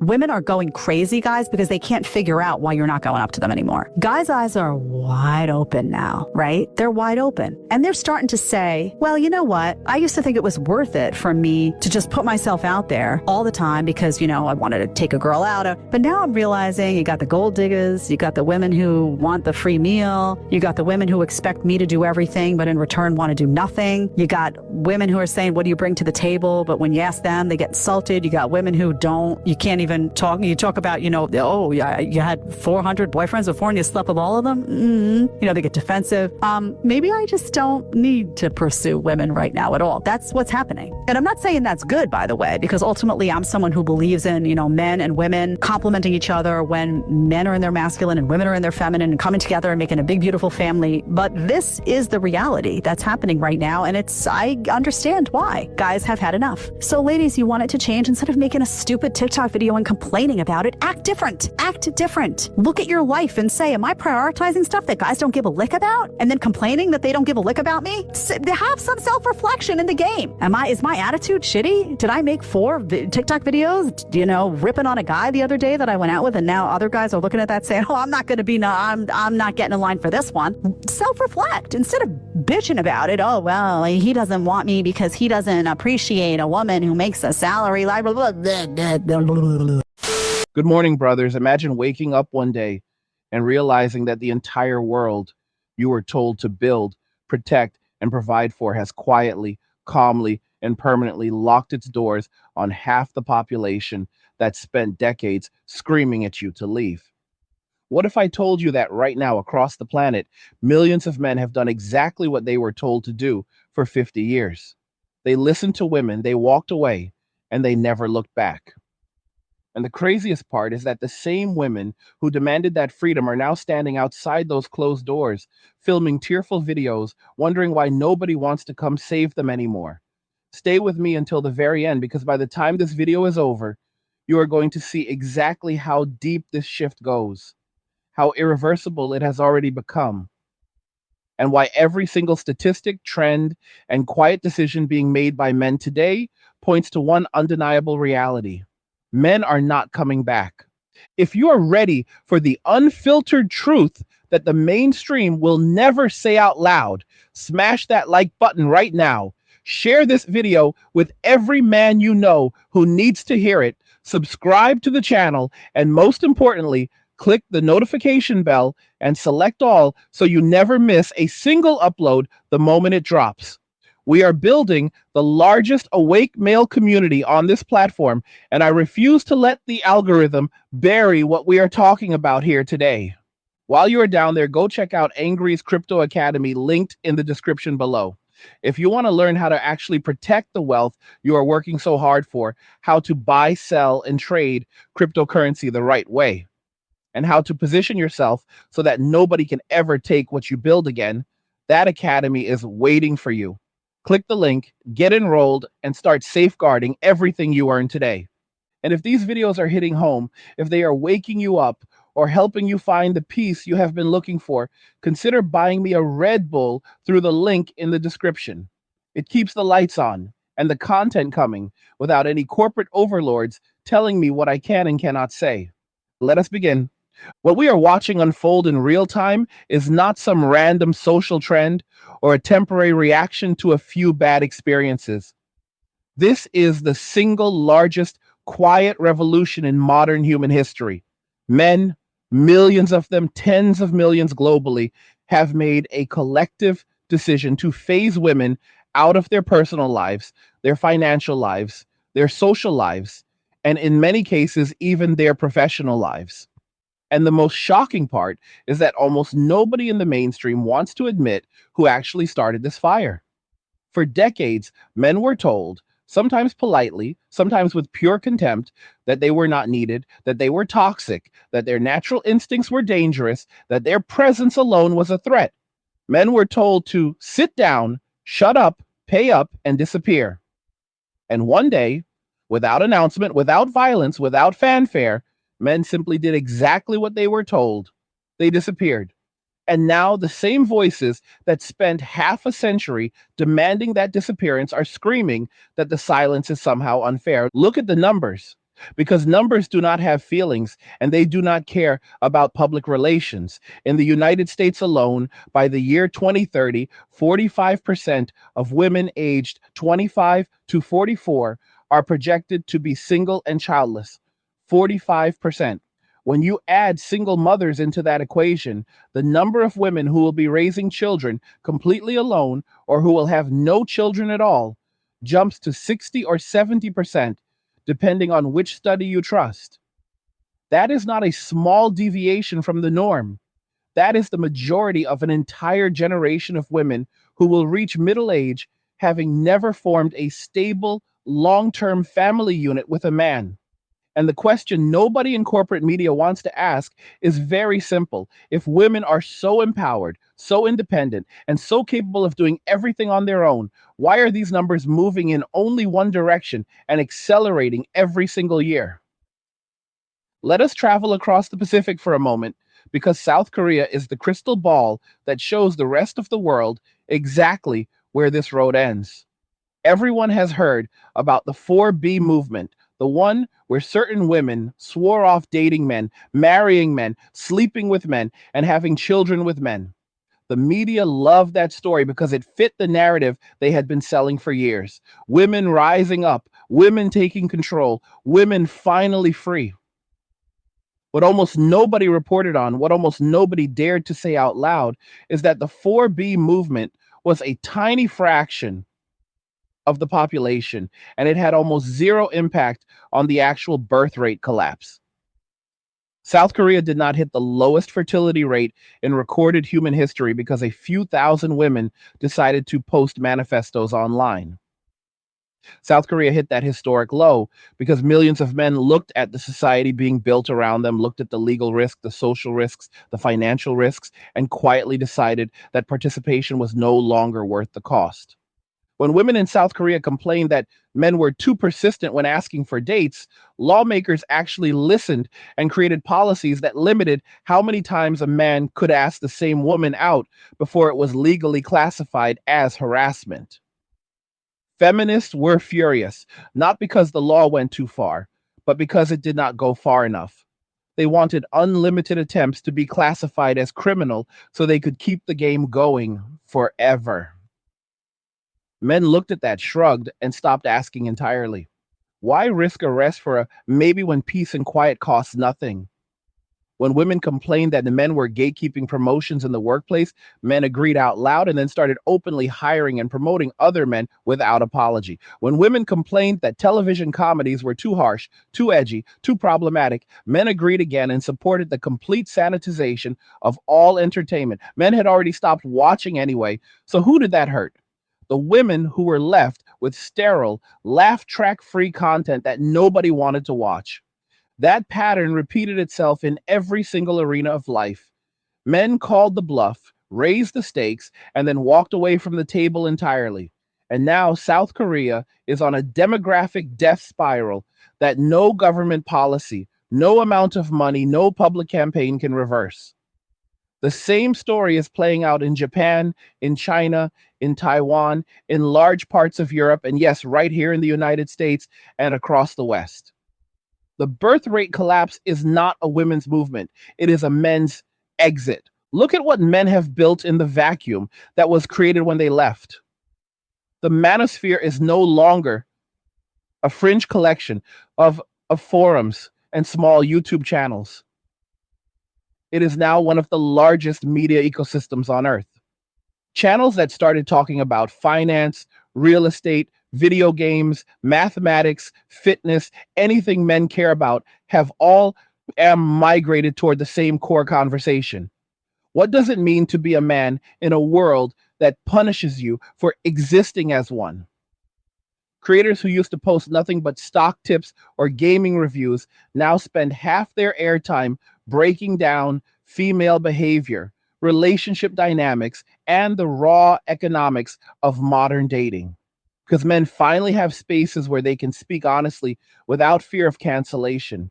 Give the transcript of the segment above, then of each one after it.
Women are going crazy, guys, because they can't figure out why you're not going up to them anymore. Guys' eyes are wide open now, right? They're wide open. And they're starting to say, well, you know what? I used to think it was worth it for me to just put myself out there all the time because, I wanted to take a girl out. But now I'm realizing you got the gold diggers, you got the women who want the free meal, you got the women who expect me to do everything, but in return want to do nothing. You got women who are saying, what do you bring to the table? But when you ask them, they get insulted. You got women who don't. You can't even talk. You talk about, oh, yeah, you had 400 boyfriends before and you slept with all of them. They get defensive. Maybe I just don't need to pursue women right now at all. That's what's happening. And I'm not saying that's good, by the way, because ultimately I'm someone who believes in, men and women complementing each other when men are in their masculine and women are in their feminine and coming together and making a big, beautiful family. But this is the reality that's happening right now. And I understand why. Guys have had enough. So ladies, you want it to change. Instead of making a stupid TikTok video and complaining about it, act different. Act different. Look at your life and say, am I prioritizing stuff that guys don't give a lick about? And then complaining that they don't give a lick about me? Have some self-reflection in the game. Is my attitude shitty? Did I make 4 TikTok videos, ripping on a guy the other day that I went out with, and now other guys are looking at that saying, oh, I'm not not getting in line for this one. Self-reflect instead of bitching about it. Oh, well, he doesn't want me because he doesn't appreciate a woman who makes a salary. Good morning, brothers. Imagine waking up one day and realizing that the entire world you were told to build, protect, and provide for has quietly, calmly, and permanently locked its doors on half the population that spent decades screaming at you to leave. What if I told you that right now across the planet, millions of men have done exactly what they were told to do for 50 years? They listened to women, they walked away, and they never looked back. And the craziest part is that the same women who demanded that freedom are now standing outside those closed doors, filming tearful videos, wondering why nobody wants to come save them anymore. Stay with me until the very end, because by the time this video is over, you are going to see exactly how deep this shift goes, how irreversible it has already become, and why every single statistic, trend, and quiet decision being made by men today points to one undeniable reality. Men are not coming back. If you are ready for the unfiltered truth that the mainstream will never say out loud, smash that like button right now. Share this video with every man you know who needs to hear it. Subscribe to the channel, and most importantly, click the notification bell and select all so you never miss a single upload the moment it drops. We are building the largest awake male community on this platform, and I refuse to let the algorithm bury what we are talking about here today. While you are down there, go check out Angry's Crypto Academy, linked in the description below. If you want to learn how to actually protect the wealth you are working so hard for, how to buy, sell, and trade cryptocurrency the right way, and how to position yourself so that nobody can ever take what you build again, that academy is waiting for you. Click the link, get enrolled, and start safeguarding everything you earn today. And if these videos are hitting home, if they are waking you up or helping you find the peace you have been looking for, consider buying me a Red Bull through the link in the description. It keeps the lights on and the content coming without any corporate overlords telling me what I can and cannot say. Let us begin. What we are watching unfold in real time is not some random social trend or a temporary reaction to a few bad experiences. This is the single largest quiet revolution in modern human history. Men, millions of them, tens of millions globally, have made a collective decision to phase women out of their personal lives, their financial lives, their social lives, and in many cases, even their professional lives. And the most shocking part is that almost nobody in the mainstream wants to admit who actually started this fire. For decades, men were told, sometimes politely, sometimes with pure contempt, that they were not needed, that they were toxic, that their natural instincts were dangerous, that their presence alone was a threat. Men were told to sit down, shut up, pay up, and disappear. And one day, without announcement, without violence, without fanfare, men simply did exactly what they were told. They disappeared. And now the same voices that spent half a century demanding that disappearance are screaming that the silence is somehow unfair. Look at the numbers. Because numbers do not have feelings and they do not care about public relations. In the United States alone, by the year 2030, 45% of women aged 25 to 44 are projected to be single and childless. 45%. When you add single mothers into that equation, the number of women who will be raising children completely alone or who will have no children at all jumps to 60 or 70%, depending on which study you trust. That is not a small deviation from the norm. That is the majority of an entire generation of women who will reach middle age having never formed a stable, long term family unit with a man. And the question nobody in corporate media wants to ask is very simple. If women are so empowered, so independent, and so capable of doing everything on their own, why are these numbers moving in only one direction and accelerating every single year? Let us travel across the Pacific for a moment, because South Korea is the crystal ball that shows the rest of the world exactly where this road ends. Everyone has heard about the 4B movement, the one where certain women swore off dating men, marrying men, sleeping with men, and having children with men. The media loved that story because it fit the narrative they had been selling for years. Women rising up, women taking control, women finally free. What almost nobody reported on, what almost nobody dared to say out loud, is that the 4B movement was a tiny fraction of the population, and it had almost zero impact on the actual birth rate collapse. South Korea did not hit the lowest fertility rate in recorded human history because a few thousand women decided to post manifestos online. South Korea hit that historic low because millions of men looked at the society being built around them, looked at the legal risk, the social risks, the financial risks, and quietly decided that participation was no longer worth the cost. When women in South Korea complained that men were too persistent when asking for dates, lawmakers actually listened and created policies that limited how many times a man could ask the same woman out before it was legally classified as harassment. Feminists were furious, not because the law went too far, but because it did not go far enough. They wanted unlimited attempts to be classified as criminal so they could keep the game going forever. Men looked at that, shrugged, and stopped asking entirely. Why risk arrest for a maybe when peace and quiet costs nothing? When women complained that the men were gatekeeping promotions in the workplace, men agreed out loud and then started openly hiring and promoting other men without apology. When women complained that television comedies were too harsh, too edgy, too problematic, men agreed again and supported the complete sanitization of all entertainment. Men had already stopped watching anyway, so who did that hurt? The women who were left with sterile, laugh track free content that nobody wanted to watch. That pattern repeated itself in every single arena of life. Men called the bluff, raised the stakes, and then walked away from the table entirely. And now South Korea is on a demographic death spiral that no government policy, no amount of money, no public campaign can reverse. The same story is playing out in Japan, in China, in Taiwan, in large parts of Europe, and yes, right here in the United States and across the West. The birth rate collapse is not a women's movement, it is a men's exit. Look at what men have built in the vacuum that was created when they left. The manosphere is no longer a fringe collection of forums and small YouTube channels. It is now one of the largest media ecosystems on earth. Channels that started talking about finance, real estate, video games, mathematics, fitness, anything men care about have all migrated toward the same core conversation. What does it mean to be a man in a world that punishes you for existing as one? Creators who used to post nothing but stock tips or gaming reviews now spend half their airtime breaking down female behavior, relationship dynamics, and the raw economics of modern dating. Because men finally have spaces where they can speak honestly without fear of cancellation.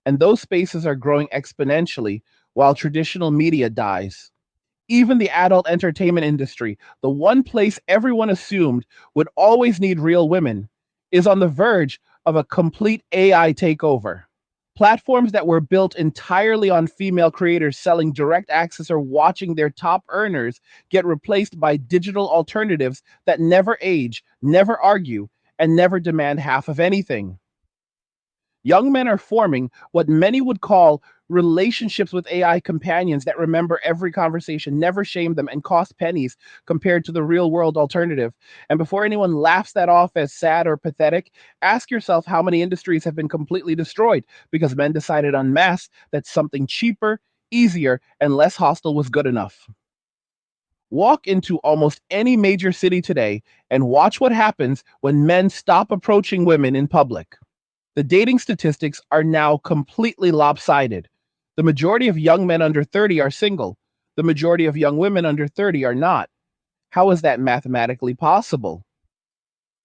And those spaces are growing exponentially while traditional media dies. Even the adult entertainment industry, the one place everyone assumed would always need real women, is on the verge of a complete AI takeover. Platforms that were built entirely on female creators selling direct access or watching their top earners get replaced by digital alternatives that never age, never argue, and never demand half of anything. Young men are forming what many would call relationships with AI companions that remember every conversation, never shame them, and cost pennies compared to the real world alternative. And before anyone laughs that off as sad or pathetic, ask yourself how many industries have been completely destroyed because men decided en masse that something cheaper, easier, and less hostile was good enough. Walk into almost any major city today and watch what happens when men stop approaching women in public. The dating statistics are now completely lopsided. The majority of young men under 30 are single. The majority of young women under 30 are not. How is that mathematically possible?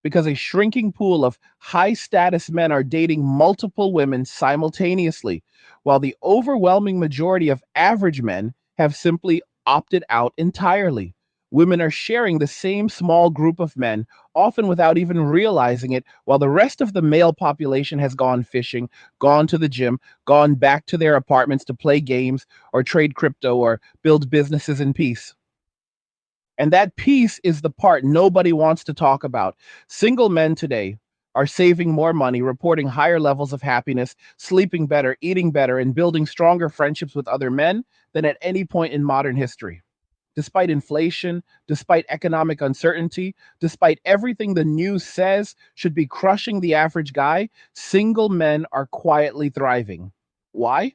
Because a shrinking pool of high status men are dating multiple women simultaneously, while the overwhelming majority of average men have simply opted out entirely. Women are sharing the same small group of men, often without even realizing it, while the rest of the male population has gone fishing, gone to the gym, gone back to their apartments to play games or trade crypto or build businesses in peace. And that piece is the part nobody wants to talk about. Single men today are saving more money, reporting higher levels of happiness, sleeping better, eating better, and building stronger friendships with other men than at any point in modern history. Despite inflation, despite economic uncertainty, despite everything the news says should be crushing the average guy, single men are quietly thriving. Why?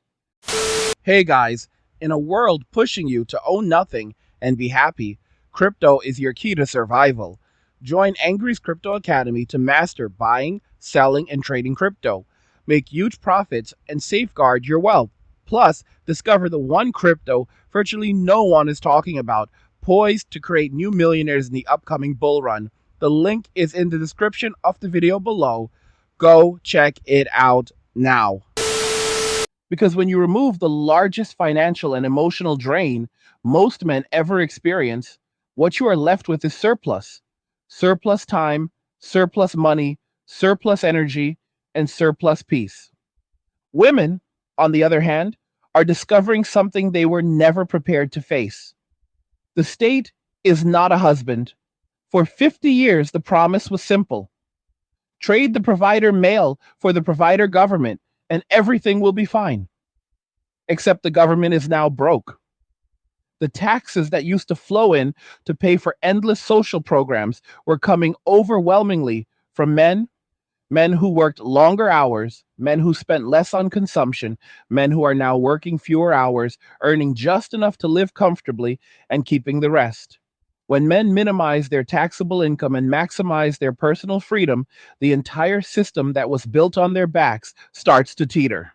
Hey guys, in a world pushing you to own nothing and be happy, crypto is your key to survival. Join Angry's Crypto Academy to master buying, selling, and trading crypto. Make huge profits and safeguard your wealth. Plus, discover the one crypto virtually no one is talking about, poised to create new millionaires in the upcoming bull run. The link is in the description of the video below. Go check it out now. Because when you remove the largest financial and emotional drain most men ever experience, what you are left with is surplus. Surplus time, surplus money, surplus energy, and surplus peace. Women, on the other hand, are discovering something they were never prepared to face. The state is not a husband. For 50 years, the promise was simple: trade the provider male for the provider government, and everything will be fine. Except the government is now broke. The taxes that used to flow in to pay for endless social programs were coming overwhelmingly from men who worked longer hours, men who spent less on consumption, men who are now working fewer hours, earning just enough to live comfortably and keeping the rest. When men minimize their taxable income and maximize their personal freedom, the entire system that was built on their backs starts to teeter.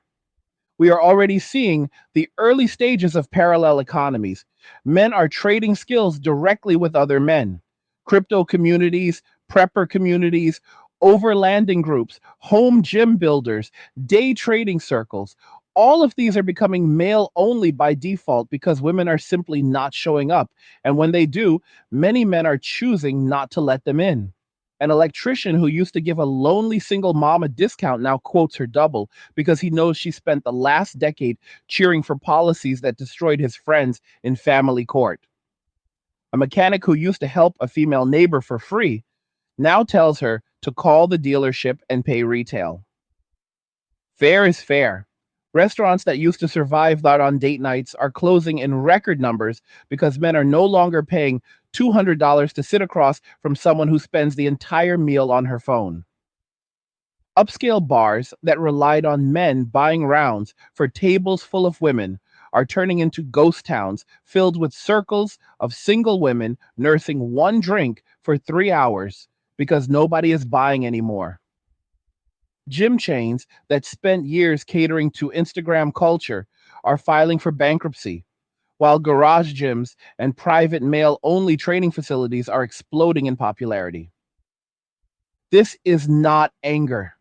We are already seeing the early stages of parallel economies. Men are trading skills directly with other men. Crypto communities, prepper communities, overlanding groups, home gym builders, day trading circles. All of these are becoming male only by default because women are simply not showing up. And when they do, many men are choosing not to let them in. An electrician who used to give a lonely single mom a discount now quotes her double because he knows she spent the last decade cheering for policies that destroyed his friends in family court. A mechanic who used to help a female neighbor for free now tells her to call the dealership and pay retail. Fair is fair. Restaurants that used to survive that on date nights are closing in record numbers because men are no longer paying $200 to sit across from someone who spends the entire meal on her phone. Upscale bars that relied on men buying rounds for tables full of women are turning into ghost towns filled with circles of single women nursing one drink for 3 hours because nobody is buying anymore. Gym chains that spent years catering to Instagram culture are filing for bankruptcy, while garage gyms and private male only training facilities are exploding in popularity. This is not anger.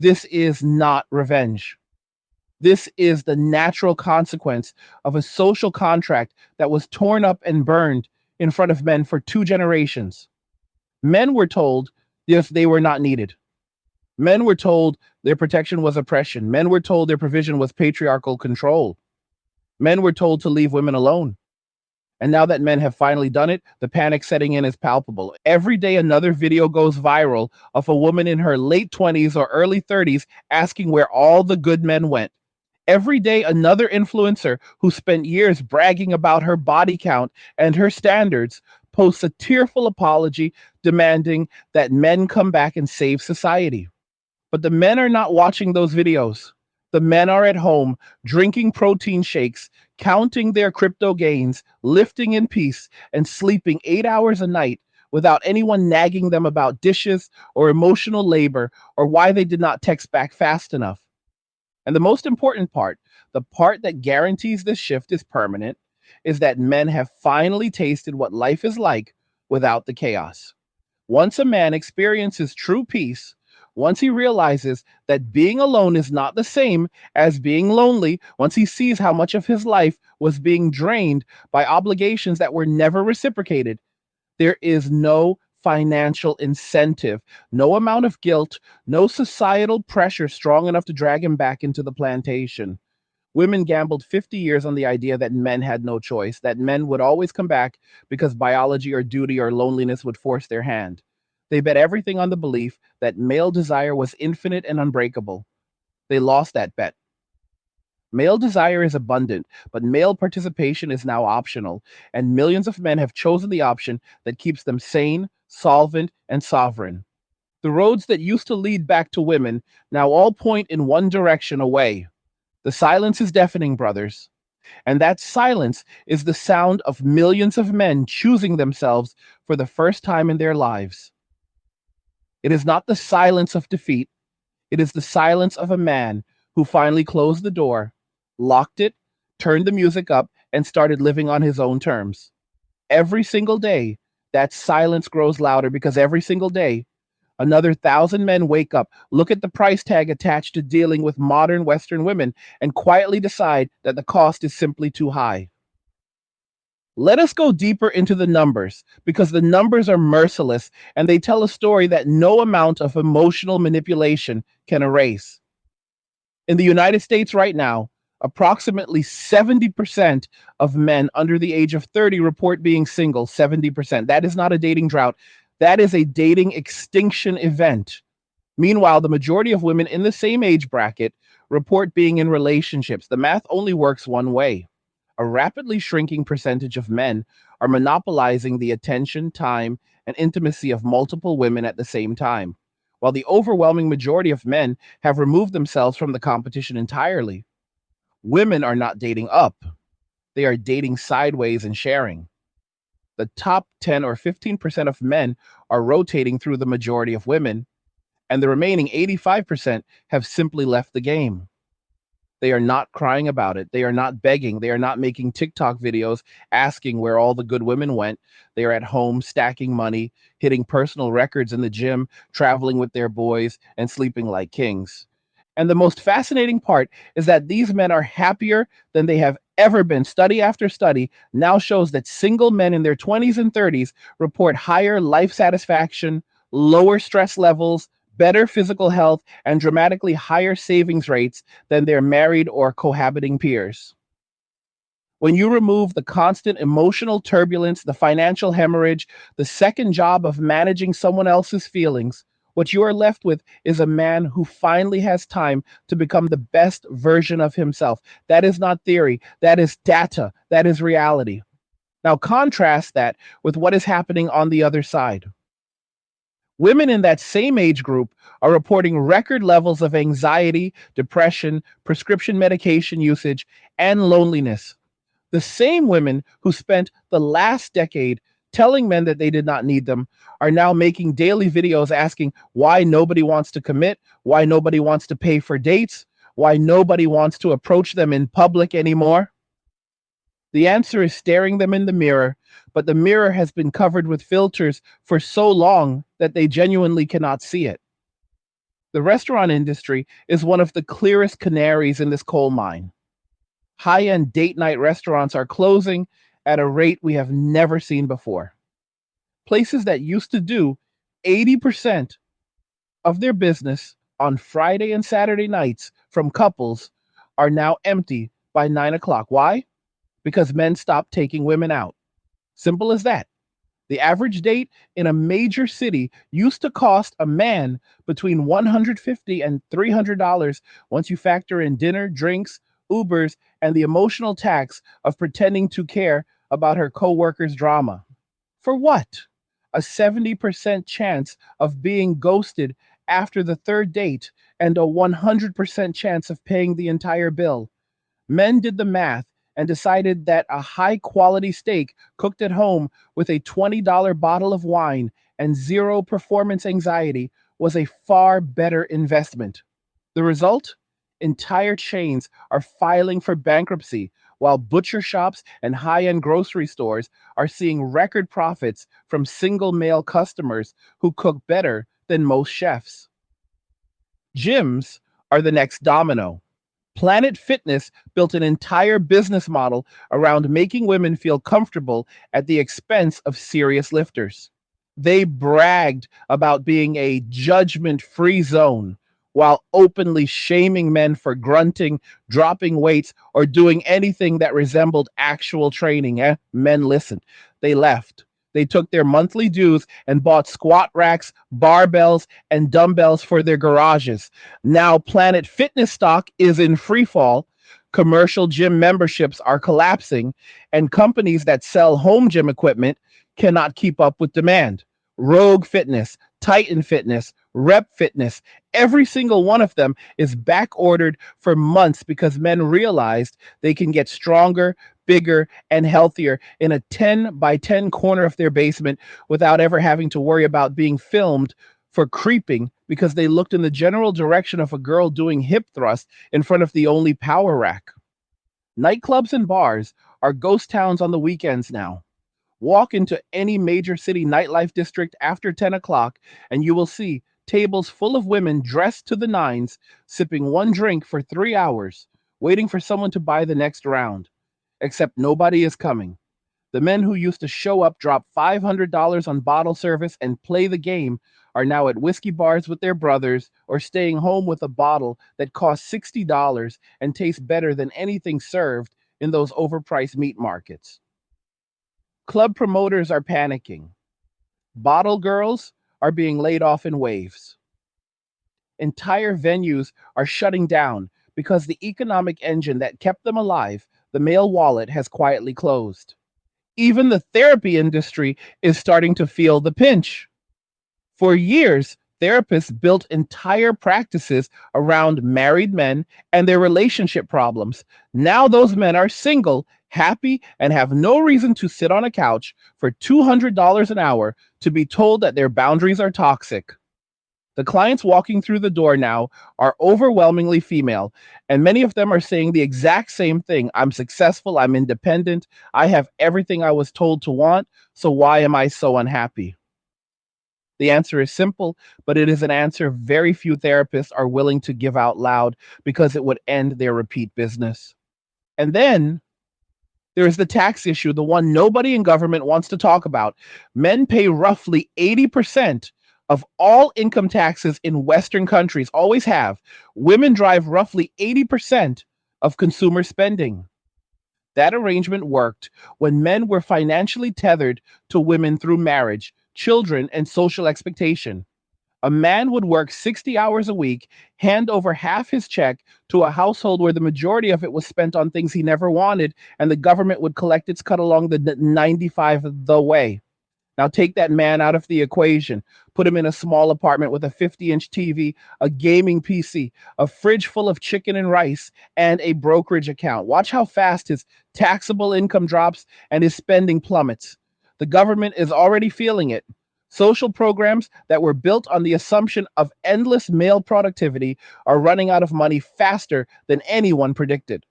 This is not revenge. This is the natural consequence of a social contract that was torn up and burned in front of men for 2 generations. Men were told, yes, they were not needed. Men were told their protection was oppression. Men were told their provision was patriarchal control. Men were told to leave women alone. And now that men have finally done it, the panic setting in is palpable. Every day, another video goes viral of a woman in her late 20s or early 30s asking where all the good men went. Every day, another influencer who spent years bragging about her body count and her standards posts a tearful apology demanding that men come back and save society. But the men are not watching those videos. The men are at home drinking protein shakes, counting their crypto gains, lifting in peace, and sleeping 8 hours a night without anyone nagging them about dishes or emotional labor or why they did not text back fast enough. And the most important part, the part that guarantees this shift is permanent, is that men have finally tasted what life is like without the chaos. Once a man experiences true peace, once he realizes that being alone is not the same as being lonely, once he sees how much of his life was being drained by obligations that were never reciprocated, there is no financial incentive, no amount of guilt, no societal pressure strong enough to drag him back into the plantation. Women gambled 50 years on the idea that men had no choice, that men would always come back because biology or duty or loneliness would force their hand. They bet everything on the belief that male desire was infinite and unbreakable. They lost that bet. Male desire is abundant, but male participation is now optional, and millions of men have chosen the option that keeps them sane, solvent, and sovereign. The roads that used to lead back to women now all point in one direction away. The silence is deafening, brothers. And that silence is the sound of millions of men choosing themselves for the first time in their lives. It is not the silence of defeat, it is the silence of a man who finally closed the door, locked it, turned the music up, and started living on his own terms. Every single day, that silence grows louder because every single day, another 1,000 men wake up, look at the price tag attached to dealing with modern Western women, and quietly decide that the cost is simply too high. Let us go deeper into the numbers because the numbers are merciless and they tell a story that no amount of emotional manipulation can erase. In the United States right now, approximately 70% of men under the age of 30 report being single. 70%. That is not a dating drought, that is a dating extinction event. Meanwhile, the majority of women in the same age bracket report being in relationships. The math only works one way. A rapidly shrinking percentage of men are monopolizing the attention, time, and intimacy of multiple women at the same time, while the overwhelming majority of men have removed themselves from the competition entirely. Women are not dating up, they are dating sideways and sharing. The top 10 or 15% of men are rotating through the majority of women, and the remaining 85% have simply left the game. They are not crying about it. They are not begging. They are not making TikTok videos asking where all the good women went. They are at home stacking money, hitting personal records in the gym, traveling with their boys, and sleeping like kings. And the most fascinating part is that these men are happier than they have ever been. Study after study now shows that single men in their 20s and 30s report higher life satisfaction, lower stress levels, better physical health, and dramatically higher savings rates than their married or cohabiting peers. When you remove the constant emotional turbulence, the financial hemorrhage, the second job of managing someone else's feelings, what you are left with is a man who finally has time to become the best version of himself. That is not theory, that is data, that is reality. Now, contrast that with what is happening on the other side. Women in that same age group are reporting record levels of anxiety, depression, prescription medication usage, and loneliness. The same women who spent the last decade telling men that they did not need them are now making daily videos asking why nobody wants to commit, why nobody wants to pay for dates, why nobody wants to approach them in public anymore. The answer is staring them in the mirror, but the mirror has been covered with filters for so long that they genuinely cannot see it. The restaurant industry is one of the clearest canaries in this coal mine. High-end date night restaurants are closing at a rate we have never seen before. Places that used to do 80% of their business on Friday and Saturday nights from couples are now empty by 9 o'clock. Why? Because men stopped taking women out. Simple as that. The average date in a major city used to cost a man between $150 and $300 once you factor in dinner, drinks, Ubers, and the emotional tax of pretending to care about her coworker's drama. For what? A 70% chance of being ghosted after the third date and a 100% chance of paying the entire bill. Men did the math and decided that a high quality steak cooked at home with a $20 bottle of wine and zero performance anxiety was a far better investment. The result? Entire chains are filing for bankruptcy, while butcher shops and high end grocery stores are seeing record profits from single male customers who cook better than most chefs. Gyms are the next domino. Planet Fitness built an entire business model around making women feel comfortable at the expense of serious lifters. They bragged about being a judgment free zone while openly shaming men for grunting, dropping weights, or doing anything that resembled actual training. Men listened. They left. They took their monthly dues and bought squat racks, barbells, and dumbbells for their garages. Now, Planet Fitness stock is in free fall. Commercial gym memberships are collapsing, and companies that sell home gym equipment cannot keep up with demand. Rogue Fitness, Titan Fitness, Rep Fitness, every single one of them is back ordered for months because men realized they can get stronger, bigger, and healthier in a 10 by 10 corner of their basement without ever having to worry about being filmed for creeping because they looked in the general direction of a girl doing hip thrust in front of the only power rack. Nightclubs and bars are ghost towns on the weekends now. Walk into any major city nightlife district after 10 o'clock, and you will see tables full of women dressed to the nines, sipping one drink for 3 hours, waiting for someone to buy the next round. Except nobody is coming. The men who used to show up, drop $500 on bottle service, and play the game are now at whiskey bars with their brothers or staying home with a bottle that costs $60 and tastes better than anything served in those overpriced meat markets. Club promoters are panicking. Bottle girls are being laid off in waves. Entire venues are shutting down because the economic engine that kept them alive, the male wallet, has quietly closed. Even the therapy industry is starting to feel the pinch. For years, therapists built entire practices around married men and their relationship problems. Now those men are single, happy, and have no reason to sit on a couch for $200 an hour to be told that their boundaries are toxic. The clients walking through the door now are overwhelmingly female, and many of them are saying the exact same thing. I'm successful, I'm independent, I have everything I was told to want, so why am I so unhappy? The answer is simple, but it is an answer very few therapists are willing to give out loud because it would end their repeat business. And then there is the tax issue, the one nobody in government wants to talk about. Men pay roughly 80% of all income taxes in Western countries, always have. Women drive roughly 80% of consumer spending. That arrangement worked when men were financially tethered to women through marriage, children, and social expectation. A man would work 60 hours a week, hand over half his check to a household where the majority of it was spent on things he never wanted, and the government would collect its cut along the 95 the way. Now take that man out of the equation. Put him in a small apartment with a 50-inch TV, a gaming PC, a fridge full of chicken and rice, and a brokerage account. Watch how fast his taxable income drops and his spending plummets. The government is already feeling it. Social programs that were built on the assumption of endless male productivity are running out of money faster than anyone predicted.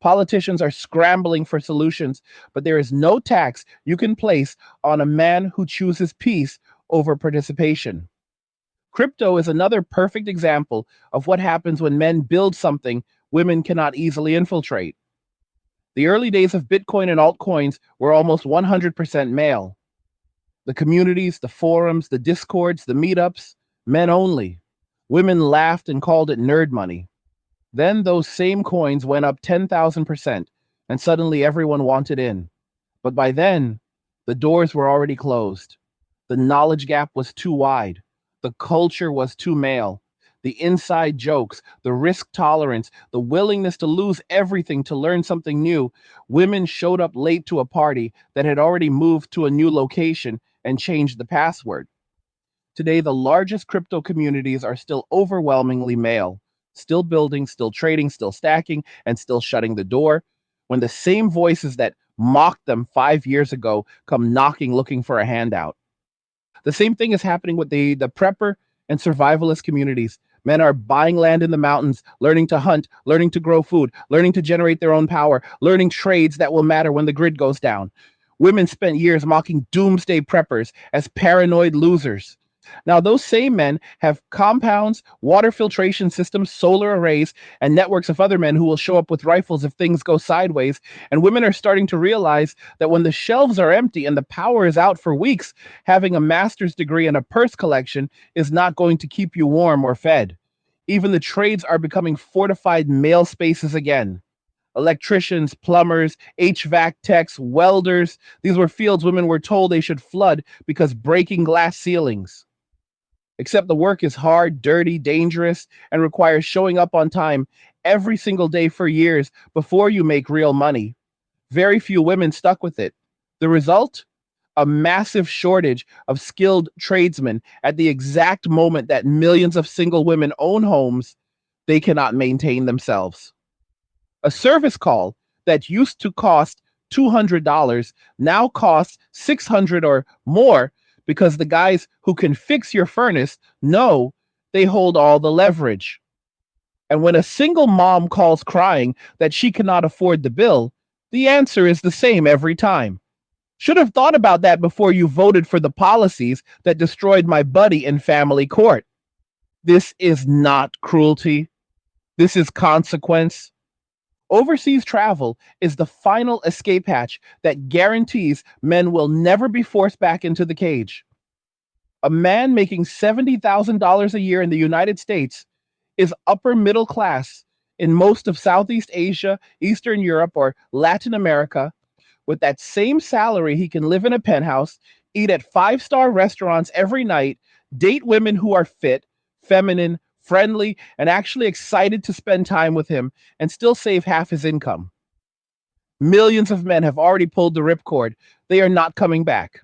Politicians are scrambling for solutions, but there is no tax you can place on a man who chooses peace over participation. Crypto is another perfect example of what happens when men build something women cannot easily infiltrate. The early days of Bitcoin and altcoins were almost 100% male. The communities, the forums, the discords, the meetups, men only. Women laughed and called it nerd money. Then those same coins went up 10,000%, and suddenly everyone wanted in. But by then, the doors were already closed. The knowledge gap was too wide. The culture was too male. The inside jokes, the risk tolerance, the willingness to lose everything to learn something new. Women showed up late to a party that had already moved to a new location and changed the password. Today, the largest crypto communities are still overwhelmingly male, still building, still trading, still stacking, and still shutting the door. When the same voices that mocked them 5 years ago come knocking looking for a handout. The same thing is happening with the prepper and survivalist communities. Men are buying land in the mountains, learning to hunt, learning to grow food, learning to generate their own power, learning trades that will matter when the grid goes down. Women spent years mocking doomsday preppers as paranoid losers. Now, those same men have compounds, water filtration systems, solar arrays, and networks of other men who will show up with rifles if things go sideways. And women are starting to realize that when the shelves are empty and the power is out for weeks, having a master's degree and a purse collection is not going to keep you warm or fed. Even the trades are becoming fortified male spaces again. Electricians, plumbers, HVAC techs, welders. These were fields women were told they should flood because breaking glass ceilings. Except the work is hard, dirty, dangerous, and requires showing up on time every single day for years before you make real money. Very few women stuck with it. The result? A massive shortage of skilled tradesmen at the exact moment that millions of single women own homes they cannot maintain themselves. A service call that used to cost $200 now costs $600 or more because the guys who can fix your furnace know they hold all the leverage. And when a single mom calls crying that she cannot afford the bill, the answer is the same every time. Should have thought about that before you voted for the policies that destroyed my buddy in family court. This is not cruelty. This is consequence. Overseas travel is the final escape hatch that guarantees men will never be forced back into the cage. A man making $70,000 a year in the United States is upper middle class in most of Southeast Asia, Eastern Europe, or Latin America. With that same salary, he can live in a penthouse, eat at five-star restaurants every night, date women who are fit, feminine, friendly, and actually excited to spend time with him, and still save half his income. Millions of men have already pulled the ripcord. They are not coming back.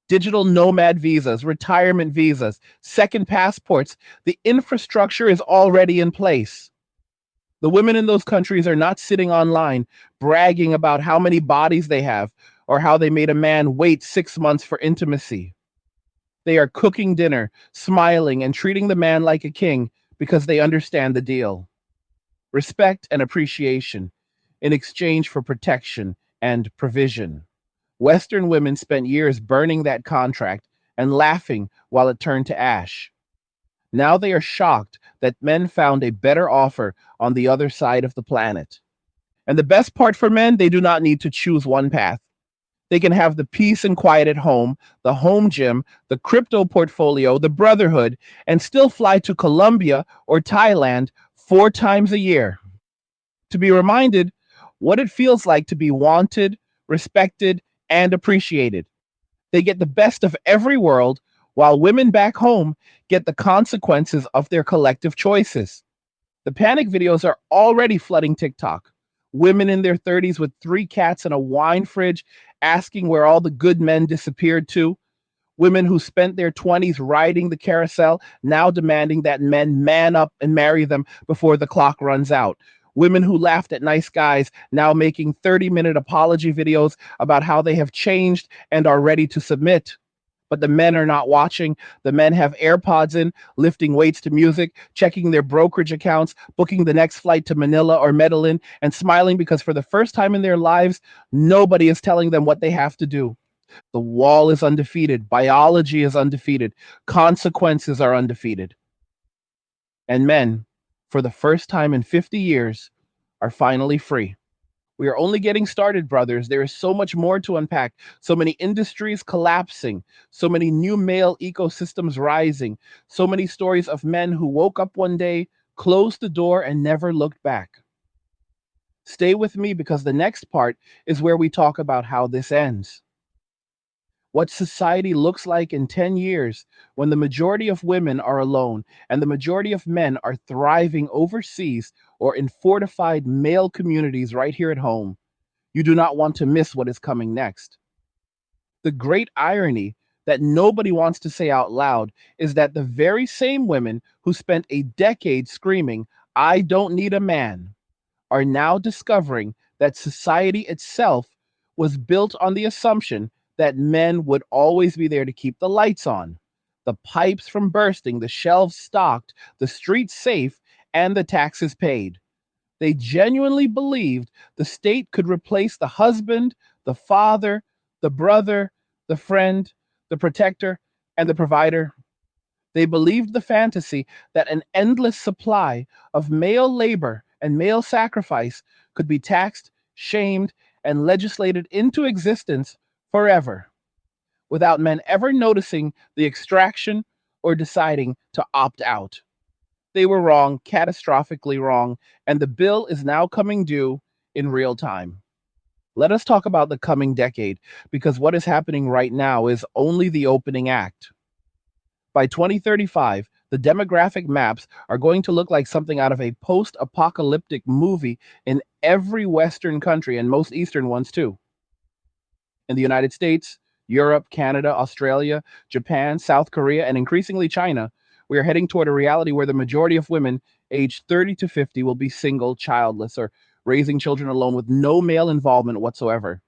Digital nomad visas, retirement visas, second passports, the infrastructure is already in place. The women in those countries are not sitting online bragging about how many bodies they have or how they made a man wait 6 months for intimacy. They are cooking dinner, smiling, and treating the man like a king because they understand the deal. Respect and appreciation in exchange for protection and provision. Western women spent years burning that contract and laughing while it turned to ash. Now they are shocked that men found a better offer on the other side of the planet. And the best part for men, they do not need to choose one path. They can have the peace and quiet at home, the home gym, the crypto portfolio, the brotherhood, and still fly to Colombia or Thailand 4 times a year to be reminded what it feels like to be wanted, respected, and appreciated. They get the best of every world, while women back home get the consequences of their collective choices. The panic videos are already flooding TikTok. Women in their 30s with 3 cats and a wine fridge asking where all the good men disappeared to. Women who spent their 20s riding the carousel now demanding that men man up and marry them before the clock runs out. Women who laughed at nice guys now making 30-minute apology videos about how they have changed and are ready to submit. But the men are not watching. The men have AirPods in, lifting weights to music, checking their brokerage accounts, booking the next flight to Manila or Medellin, and smiling because for the first time in their lives, nobody is telling them what they have to do. The wall is undefeated. Biology is undefeated. Consequences are undefeated. And men, for the first time in 50 years, are finally free. We are only getting started, brothers. There is so much more to unpack. So many industries collapsing, so many new male ecosystems rising, so many stories of men who woke up one day, closed the door, and never looked back. Stay with me because the next part is where we talk about how this ends. What society looks like in 10 years when the majority of women are alone and the majority of men are thriving overseas or in fortified male communities right here at home. You do not want to miss what is coming next. The great irony that nobody wants to say out loud is that the very same women who spent a decade screaming, "I don't need a man," are now discovering that society itself was built on the assumption that men would always be there to keep the lights on, the pipes from bursting, the shelves stocked, the streets safe, and the taxes paid. They genuinely believed the state could replace the husband, the father, the brother, the friend, the protector, and the provider. They believed the fantasy that an endless supply of male labor and male sacrifice could be taxed, shamed, and legislated into existence forever without men ever noticing the extraction or deciding to opt out. They were wrong, catastrophically wrong, and the bill is now coming due in real time. Let us talk about the coming decade, because what is happening right now is only the opening act. By 2035, the demographic maps are going to look like something out of a post apocalyptic movie in every Western country and most Eastern ones too. In the United States, Europe, Canada, Australia, Japan, South Korea, and increasingly China, we are heading toward a reality where the majority of women aged 30 to 50 will be single, childless, or raising children alone with no male involvement whatsoever.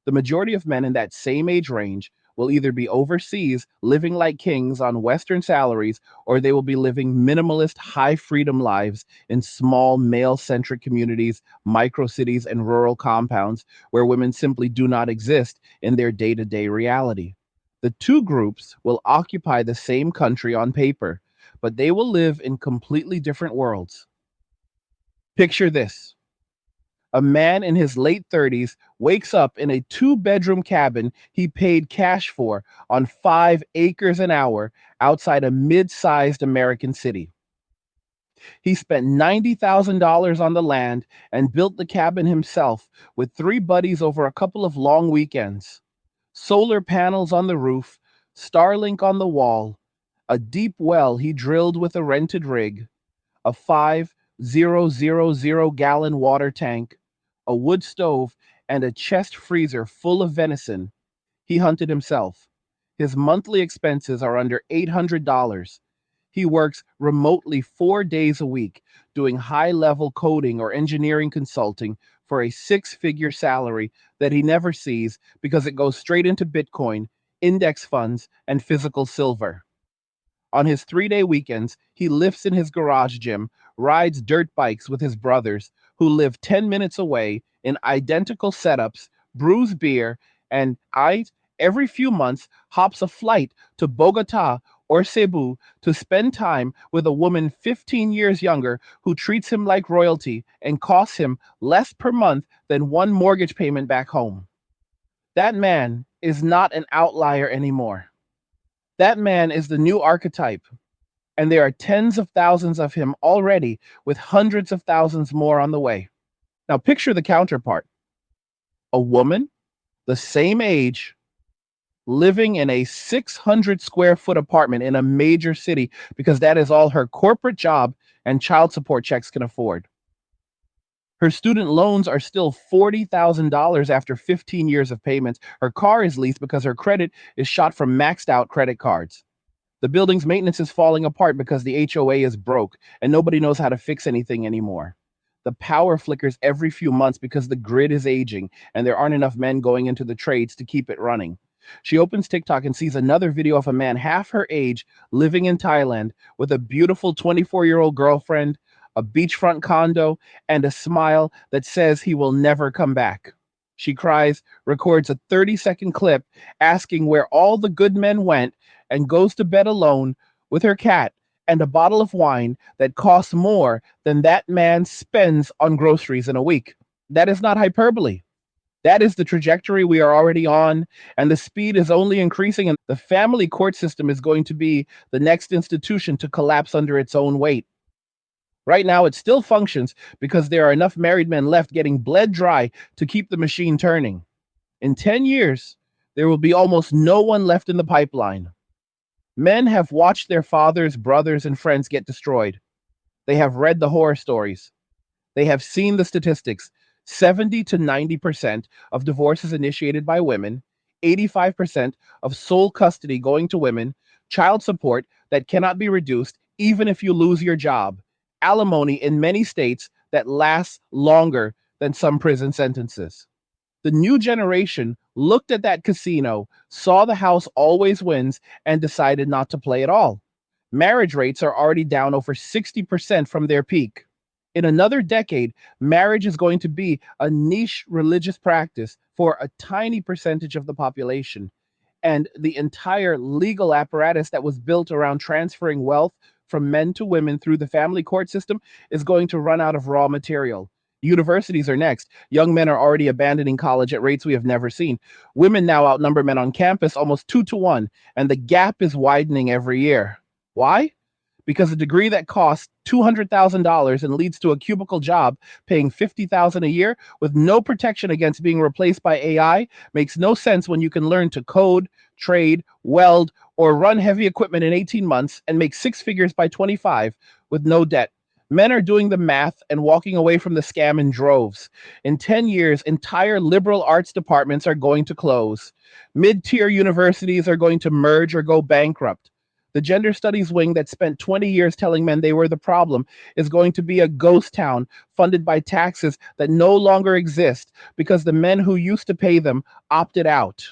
The majority of men in that same age range will either be overseas living like kings on Western salaries, or they will be living minimalist, high freedom lives in small, male centric communities, micro cities, and rural compounds where women simply do not exist in their day to day reality. The two groups will occupy the same country on paper, but they will live in completely different worlds. Picture this: a man in his late 30s wakes up in a 2-bedroom cabin he paid cash for on 5 acres an hour outside a mid sized American city. He spent $90,000 on the land and built the cabin himself with 3 buddies over a couple of long weekends. Solar panels on the roof, Starlink on the wall, a deep well he drilled with a rented rig, a 5,000 gallon water tank, a wood stove, and a chest freezer full of venison. He hunted himself. His monthly expenses are under $800. He works remotely 4 days a week, doing high level coding or engineering consulting for a 6-figure salary that he never sees because it goes straight into Bitcoin, index funds, and physical silver. On his 3-day weekends, he lifts in his garage gym, rides dirt bikes with his brothers, who live 10 minutes away in identical setups, brews beer, and every few months, hops a flight to Bogota or Cebu to spend time with a woman 15 years younger who treats him like royalty and costs him less per month than one mortgage payment back home. That man is not an outlier anymore. That man is the new archetype, and there are tens of thousands of him already, with hundreds of thousands more on the way. Now, picture the counterpart: a woman, the same age, living in a 600 square foot apartment in a major city because that is all her corporate job and child support checks can afford. Her student loans are still $40,000 after 15 years of payments. Her car is leased because her credit is shot from maxed out credit cards. The building's maintenance is falling apart because the HOA is broke and nobody knows how to fix anything anymore. The power flickers every few months because the grid is aging and there aren't enough men going into the trades to keep it running. She opens TikTok and sees another video of a man half her age living in Thailand with a beautiful 24-year-old girlfriend, a beachfront condo, and a smile that says he will never come back. She cries, records a 30-second clip asking where all the good men went, and goes to bed alone with her cat and a bottle of wine that costs more than that man spends on groceries in a week. That is not hyperbole. That is the trajectory we are already on, and the speed is only increasing. And the family court system is going to be the next institution to collapse under its own weight. Right now, it still functions because there are enough married men left getting bled dry to keep the machine turning. In 10 years, there will be almost no one left in the pipeline. Men have watched their fathers, brothers, and friends get destroyed. They have read the horror stories. They have seen the statistics. 70 to 90% of divorces initiated by women, 85% of sole custody going to women, child support that cannot be reduced even if you lose your job, alimony in many states that lasts longer than some prison sentences. The new generation looked at that casino, saw the house always wins, and decided not to play at all. Marriage rates are already down over 60% from their peak. In another decade, marriage is going to be a niche religious practice for a tiny percentage of the population. And the entire legal apparatus that was built around transferring wealth from men to women through the family court system is going to run out of raw material. Universities are next. Young men are already abandoning college at rates we have never seen. Women now outnumber men on campus almost 2 to 1, and the gap is widening every year. Why? Because a degree that costs $200,000 and leads to a cubicle job paying $50,000 a year with no protection against being replaced by AI makes no sense when you can learn to code, trade, weld, or run heavy equipment in 18 months and make six figures by 25 with no debt. Men are doing the math and walking away from the scam in droves. In 10 years, entire liberal arts departments are going to close. Mid-tier universities are going to merge or go bankrupt. The gender studies wing that spent 20 years telling men they were the problem is going to be a ghost town funded by taxes that no longer exist because the men who used to pay them opted out.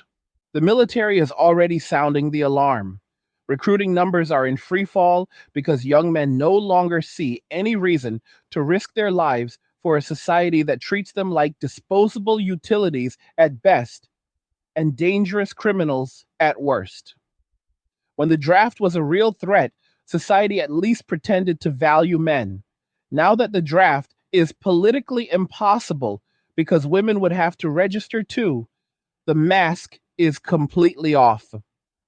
The military is already sounding the alarm. Recruiting numbers are in free fall because young men no longer see any reason to risk their lives for a society that treats them like disposable utilities at best and dangerous criminals at worst. When the draft was a real threat, society at least pretended to value men. Now that the draft is politically impossible because women would have to register too, the mask is completely off.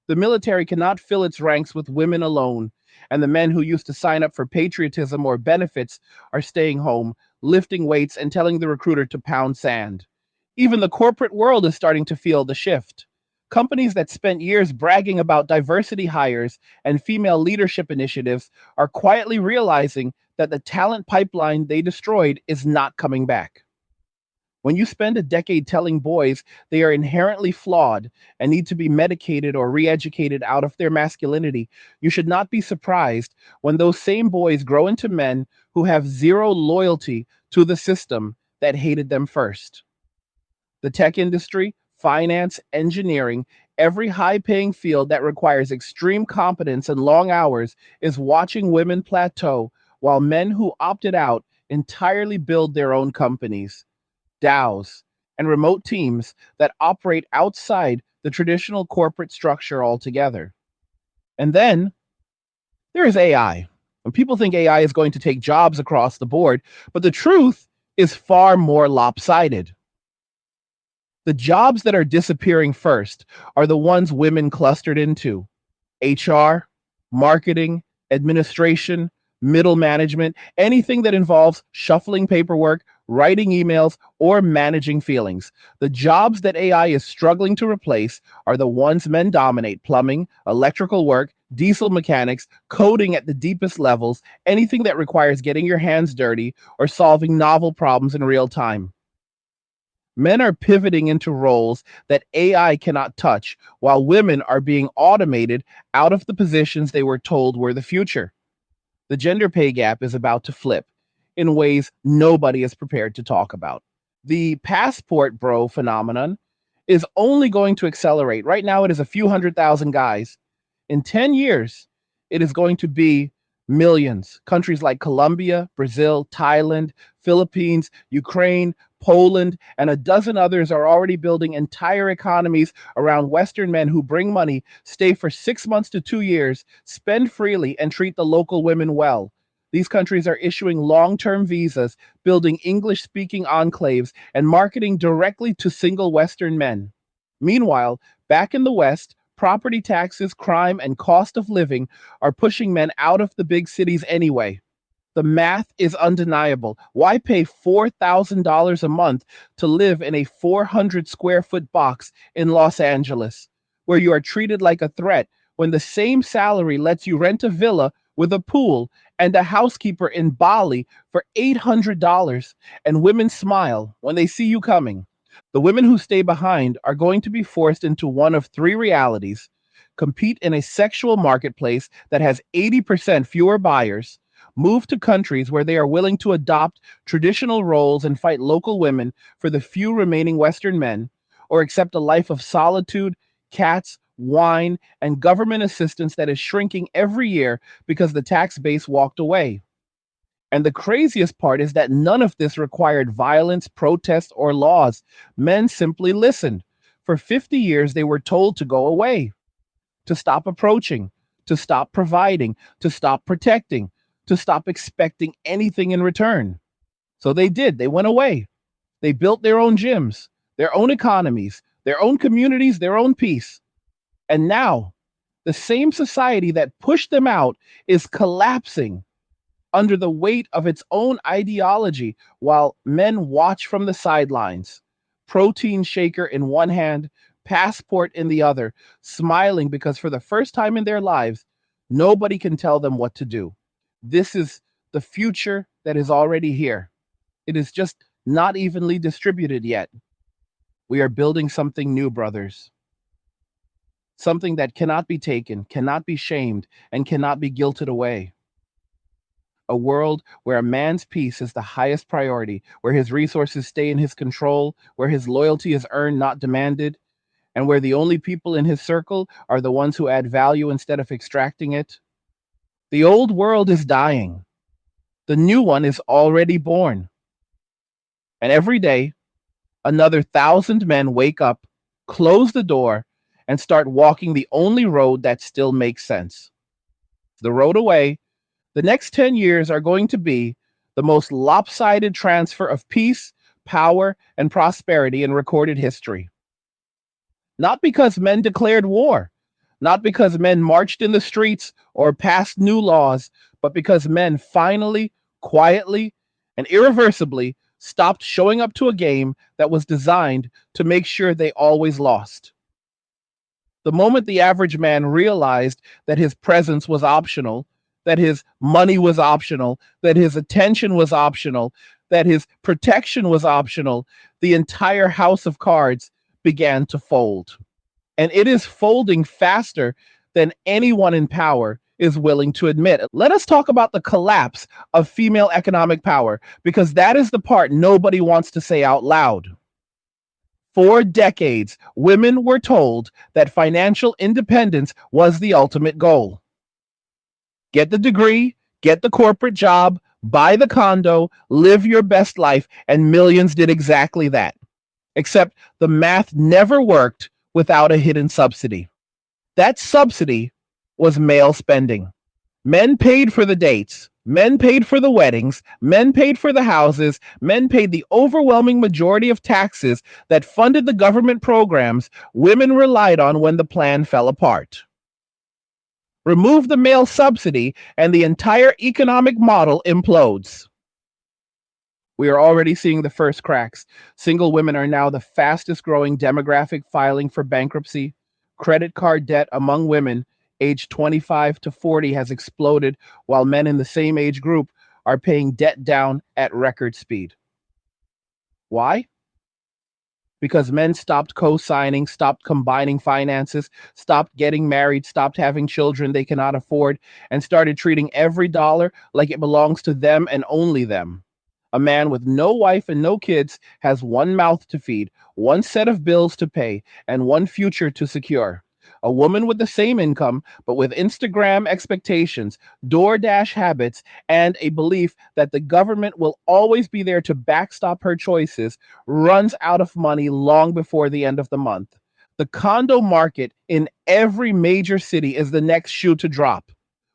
The military cannot fill its ranks with women alone, and the men who used to sign up for patriotism or benefits are staying home, lifting weights, and telling the recruiter to pound sand. Even the corporate world is starting to feel the shift. Companies that spent years bragging about diversity hires and female leadership initiatives are quietly realizing that the talent pipeline they destroyed is not coming back. When you spend a decade telling boys they are inherently flawed and need to be medicated or re educated out of their masculinity, you should not be surprised when those same boys grow into men who have zero loyalty to the system that hated them first. The tech industry, finance, engineering, every high paying field that requires extreme competence and long hours is watching women plateau while men who opted out entirely build their own companies. DAOs, and remote teams that operate outside the traditional corporate structure altogether. And then there is AI. And people think AI is going to take jobs across the board, but the truth is far more lopsided. The jobs that are disappearing first are the ones women clustered into: HR, marketing, administration, middle management, anything that involves shuffling paperwork, writing emails, or managing feelings. The jobs that AI is struggling to replace are the ones men dominate: plumbing, electrical work, diesel mechanics, coding at the deepest levels, anything that requires getting your hands dirty or solving novel problems in real time. Men are pivoting into roles that AI cannot touch, while women are being automated out of the positions they were told were the future. The gender pay gap is about to flip in ways nobody is prepared to talk about. The passport bro phenomenon is only going to accelerate. Right now, it is a few 100,000 guys. In 10 years, it is going to be millions. Countries like Colombia, Brazil, Thailand, Philippines, Ukraine, Poland, and a dozen others are already building entire economies around Western men who bring money, stay for 6 months to 2 years, spend freely, and treat the local women well. These countries are issuing long term visas, building English speaking enclaves, and marketing directly to single Western men. Meanwhile, back in the West, property taxes, crime, and cost of living are pushing men out of the big cities anyway. The math is undeniable. Why pay $4,000 a month to live in a 400 square foot box in Los Angeles, where you are treated like a threat when the same salary lets you rent a villa with a pool and a housekeeper in Bali for $800, and women smile when they see you coming? The women who stay behind are going to be forced into one of three realities: compete in a sexual marketplace that has 80% fewer buyers, move to countries where they are willing to adopt traditional roles and fight local women for the few remaining Western men, or accept a life of solitude, cats, wine, and government assistance that is shrinking every year because the tax base walked away. And the craziest part is that none of this required violence, protest, or laws. Men simply listened. For 50 years, they were told to go away, to stop approaching, to stop providing, to stop protecting, to stop expecting anything in return. So they did. They went away. They built their own gyms, their own economies, their own communities, their own peace. And now, the same society that pushed them out is collapsing under the weight of its own ideology while men watch from the sidelines. Protein shaker in one hand, passport in the other, smiling because for the first time in their lives, nobody can tell them what to do. This is the future that is already here. It is just not evenly distributed yet. We are building something new, brothers. Something that cannot be taken, cannot be shamed, and cannot be guilted away. A world where a man's peace is the highest priority, where his resources stay in his control, where his loyalty is earned, not demanded, and where the only people in his circle are the ones who add value instead of extracting it. The old world is dying. The new one is already born. And every day, another 1,000 men wake up, close the door, and start walking the only road that still makes sense. The road away. The next 10 years are going to be the most lopsided transfer of peace, power, and prosperity in recorded history. Not because men declared war, not because men marched in the streets or passed new laws, but because men finally, quietly, and irreversibly stopped showing up to a game that was designed to make sure they always lost. The moment the average man realized that his presence was optional, that his money was optional, that his attention was optional, that his protection was optional, the entire house of cards began to fold. And it is folding faster than anyone in power is willing to admit. Let us talk about the collapse of female economic power, because that is the part nobody wants to say out loud. For decades, women were told that financial independence was the ultimate goal. Get the degree, get the corporate job, buy the condo, live your best life, and millions did exactly that. Except the math never worked without a hidden subsidy. That subsidy was male spending. Men paid for the dates, men paid for the weddings, men paid for the houses, men paid the overwhelming majority of taxes that funded the government programs women relied on when the plan fell apart. Remove the male subsidy, and the entire economic model implodes. We are already seeing the first cracks. Single women are now the fastest growing demographic filing for bankruptcy. Credit card debt among women aged 25 to 40 has exploded, while men in the same age group are paying debt down at record speed. Why? Because men stopped co-signing, stopped combining finances, stopped getting married, stopped having children they cannot afford, and started treating every dollar like it belongs to them and only them. A man with no wife and no kids has one mouth to feed, one set of bills to pay, and one future to secure. A woman with the same income, but with Instagram expectations, DoorDash habits, and a belief that the government will always be there to backstop her choices, runs out of money long before the end of the month. The condo market in every major city is the next shoe to drop.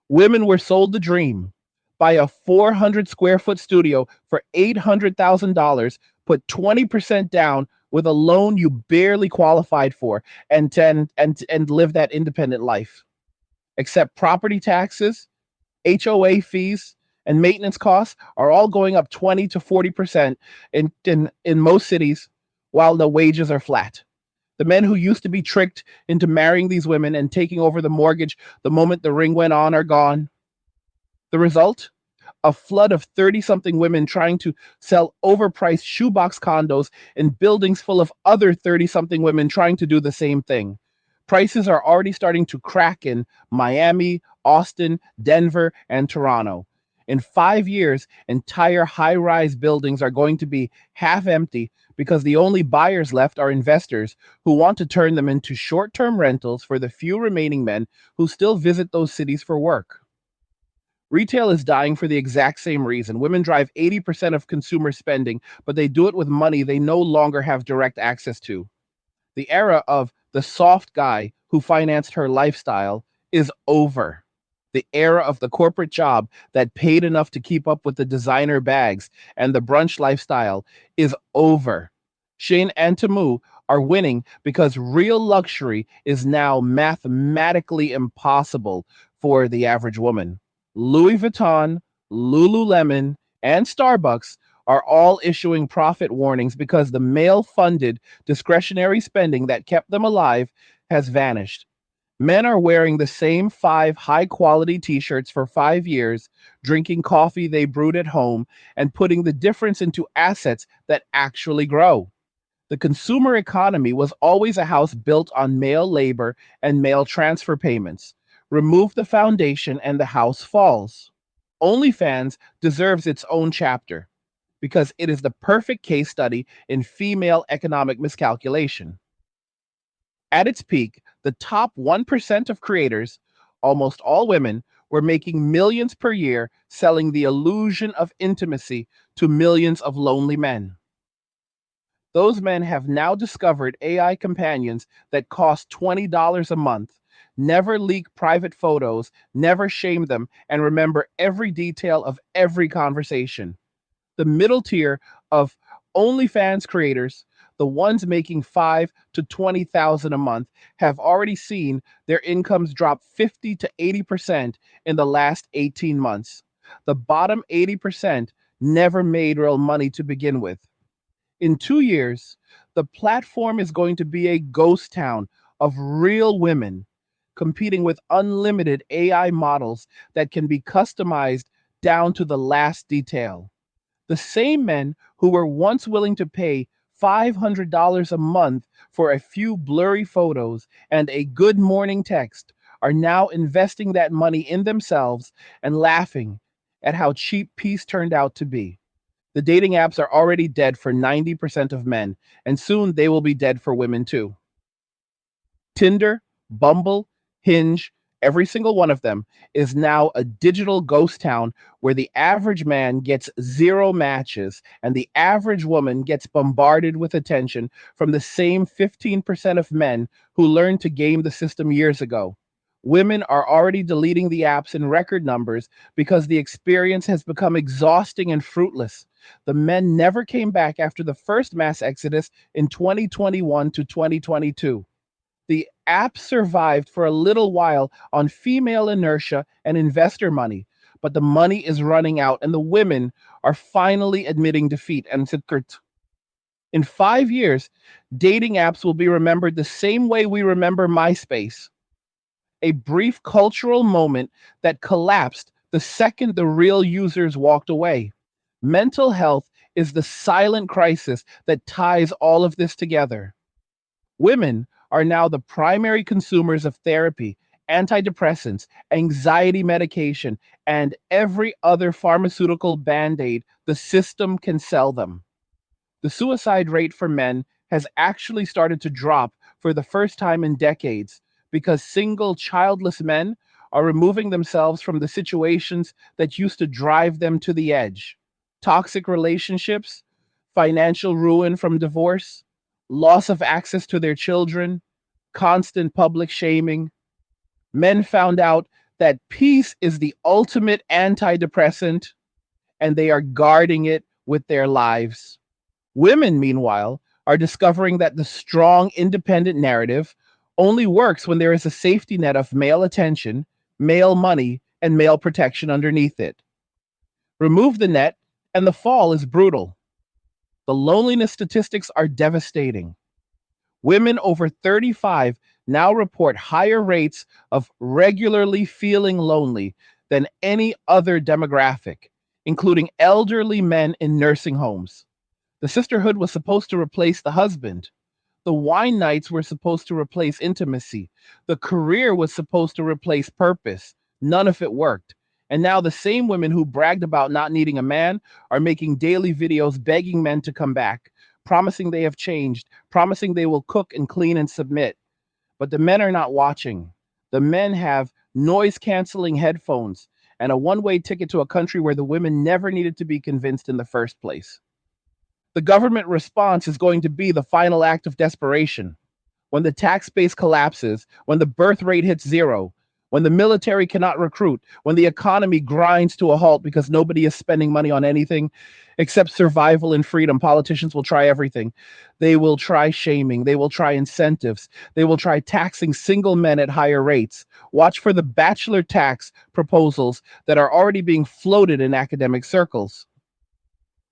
Women were sold the dream. Buy a 400 square foot studio for $800,000, put 20% down with a loan you barely qualified for, and live that independent life. Except property taxes, HOA fees, and maintenance costs are all going up 20 to 40% in most cities, while the wages are flat. The men who used to be tricked into marrying these women and taking over the mortgage the moment the ring went on are gone. The result? A flood of 30 something women trying to sell overpriced shoebox condos in buildings full of other 30 something women trying to do the same thing. Prices are already starting to crack in Miami, Austin, Denver, and Toronto. In 5 years, entire high rise buildings are going to be half empty because the only buyers left are investors who want to turn them into short term rentals for the few remaining men who still visit those cities for work. Retail is dying for the exact same reason. Women drive 80% of consumer spending, but they do it with money they no longer have direct access to. The era of the soft guy who financed her lifestyle is over. The era of the corporate job that paid enough to keep up with the designer bags and the brunch lifestyle is over. Shane and Tamu are winning because real luxury is now mathematically impossible for the average woman. Louis Vuitton, Lululemon, and Starbucks are all issuing profit warnings because the male funded discretionary spending that kept them alive has vanished. Men are wearing the same 5 high-quality t-shirts for 5 years, drinking coffee they brewed at home, and putting the difference into assets that actually grow. The consumer economy was always a house built on male labor and male transfer payments. Remove the foundation and the house falls. OnlyFans deserves its own chapter because it is the perfect case study in female economic miscalculation. At its peak, the top 1% of creators, almost all women, were making millions per year selling the illusion of intimacy to millions of lonely men. Those men have now discovered AI companions that cost $20 a month, never leak private photos, never shame them, and remember every detail of every conversation. The middle tier of OnlyFans creators, the ones making 5 to 20,000 a month, have already seen their incomes drop 50 to 80% in the last 18 months. The bottom 80% never made real money to begin with. In 2 years, the platform is going to be a ghost town of real women competing with unlimited AI models that can be customized down to the last detail. The same men who were once willing to pay $500 a month for a few blurry photos and a good morning text are now investing that money in themselves and laughing at how cheap peace turned out to be. The dating apps are already dead for 90% of men, and soon they will be dead for women too. Tinder, Bumble, Hinge, every single one of them is now a digital ghost town where the average man gets zero matches and the average woman gets bombarded with attention from the same 15% of men who learned to game the system years ago. Women are already deleting the apps in record numbers because the experience has become exhausting and fruitless. The men never came back after the first mass exodus in 2021 to 2022. The app survived for a little while on female inertia and investor money, but the money is running out and the women are finally admitting defeat. And in 5 years, dating apps will be remembered the same way we remember MySpace, a brief cultural moment that collapsed the second the real users walked away. Mental health is the silent crisis that ties all of this together. Women are now the primary consumers of therapy, antidepressants, anxiety medication, and every other pharmaceutical band aid the system can sell them. The suicide rate for men has actually started to drop for the first time in decades because single, childless men are removing themselves from the situations that used to drive them to the edge. Toxic relationships, financial ruin from divorce, loss of access to their children, constant public shaming. Men found out that peace is the ultimate antidepressant and they are guarding it with their lives. Women, meanwhile, are discovering that the strong, independent narrative only works when there is a safety net of male attention, male money, and male protection underneath it. Remove the net, and the fall is brutal. The loneliness statistics are devastating. Women over 35 now report higher rates of regularly feeling lonely than any other demographic, including elderly men in nursing homes. The sisterhood was supposed to replace the husband. The wine nights were supposed to replace intimacy. The career was supposed to replace purpose. None of it worked. And now the same women who bragged about not needing a man are making daily videos begging men to come back, promising they have changed, promising they will cook and clean and submit. But the men are not watching. The men have noise canceling headphones and a one-way ticket to a country where the women never needed to be convinced in the first place. The government response is going to be the final act of desperation. When the tax base collapses, when the birth rate hits zero, when the military cannot recruit, when the economy grinds to a halt because nobody is spending money on anything except survival and freedom, politicians will try everything. They will try shaming. They will try incentives. They will try taxing single men at higher rates. Watch for the bachelor tax proposals that are already being floated in academic circles.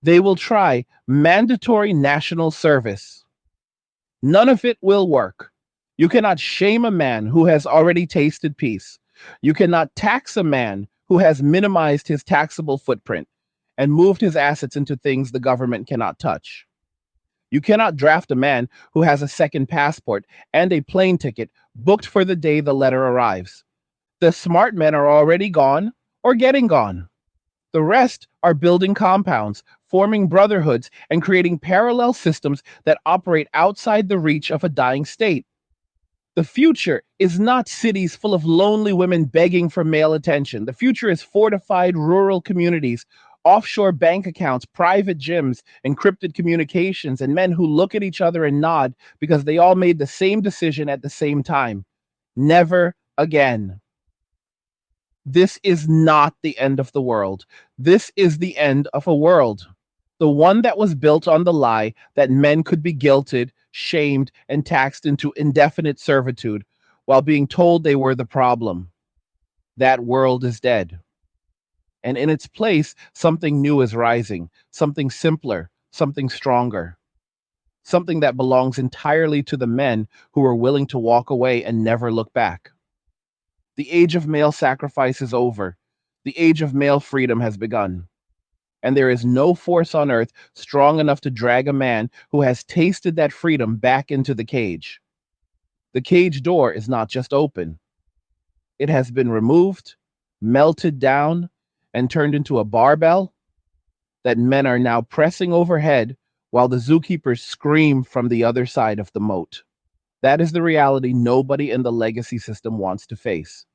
They will try mandatory national service. None of it will work. You cannot shame a man who has already tasted peace. You cannot tax a man who has minimized his taxable footprint and moved his assets into things the government cannot touch. You cannot draft a man who has a second passport and a plane ticket booked for the day the letter arrives. The smart men are already gone or getting gone. The rest are building compounds, forming brotherhoods, and creating parallel systems that operate outside the reach of a dying state. The future is not cities full of lonely women begging for male attention. The future is fortified rural communities, offshore bank accounts, private gyms, encrypted communications, and men who look at each other and nod because they all made the same decision at the same time. Never again. This is not the end of the world. This is the end of a world. The one that was built on the lie that men could be guilted, shamed, and taxed into indefinite servitude while being told they were the problem. That world is dead. And in its place, something new is rising, something simpler, something stronger, something that belongs entirely to the men who are willing to walk away and never look back. The age of male sacrifice is over. The age of male freedom has begun. And there is no force on earth strong enough to drag a man who has tasted that freedom back into the cage. The cage door is not just open, it has been removed, melted down, and turned into a barbell that men are now pressing overhead while the zookeepers scream from the other side of the moat. That is the reality nobody in the legacy system wants to face.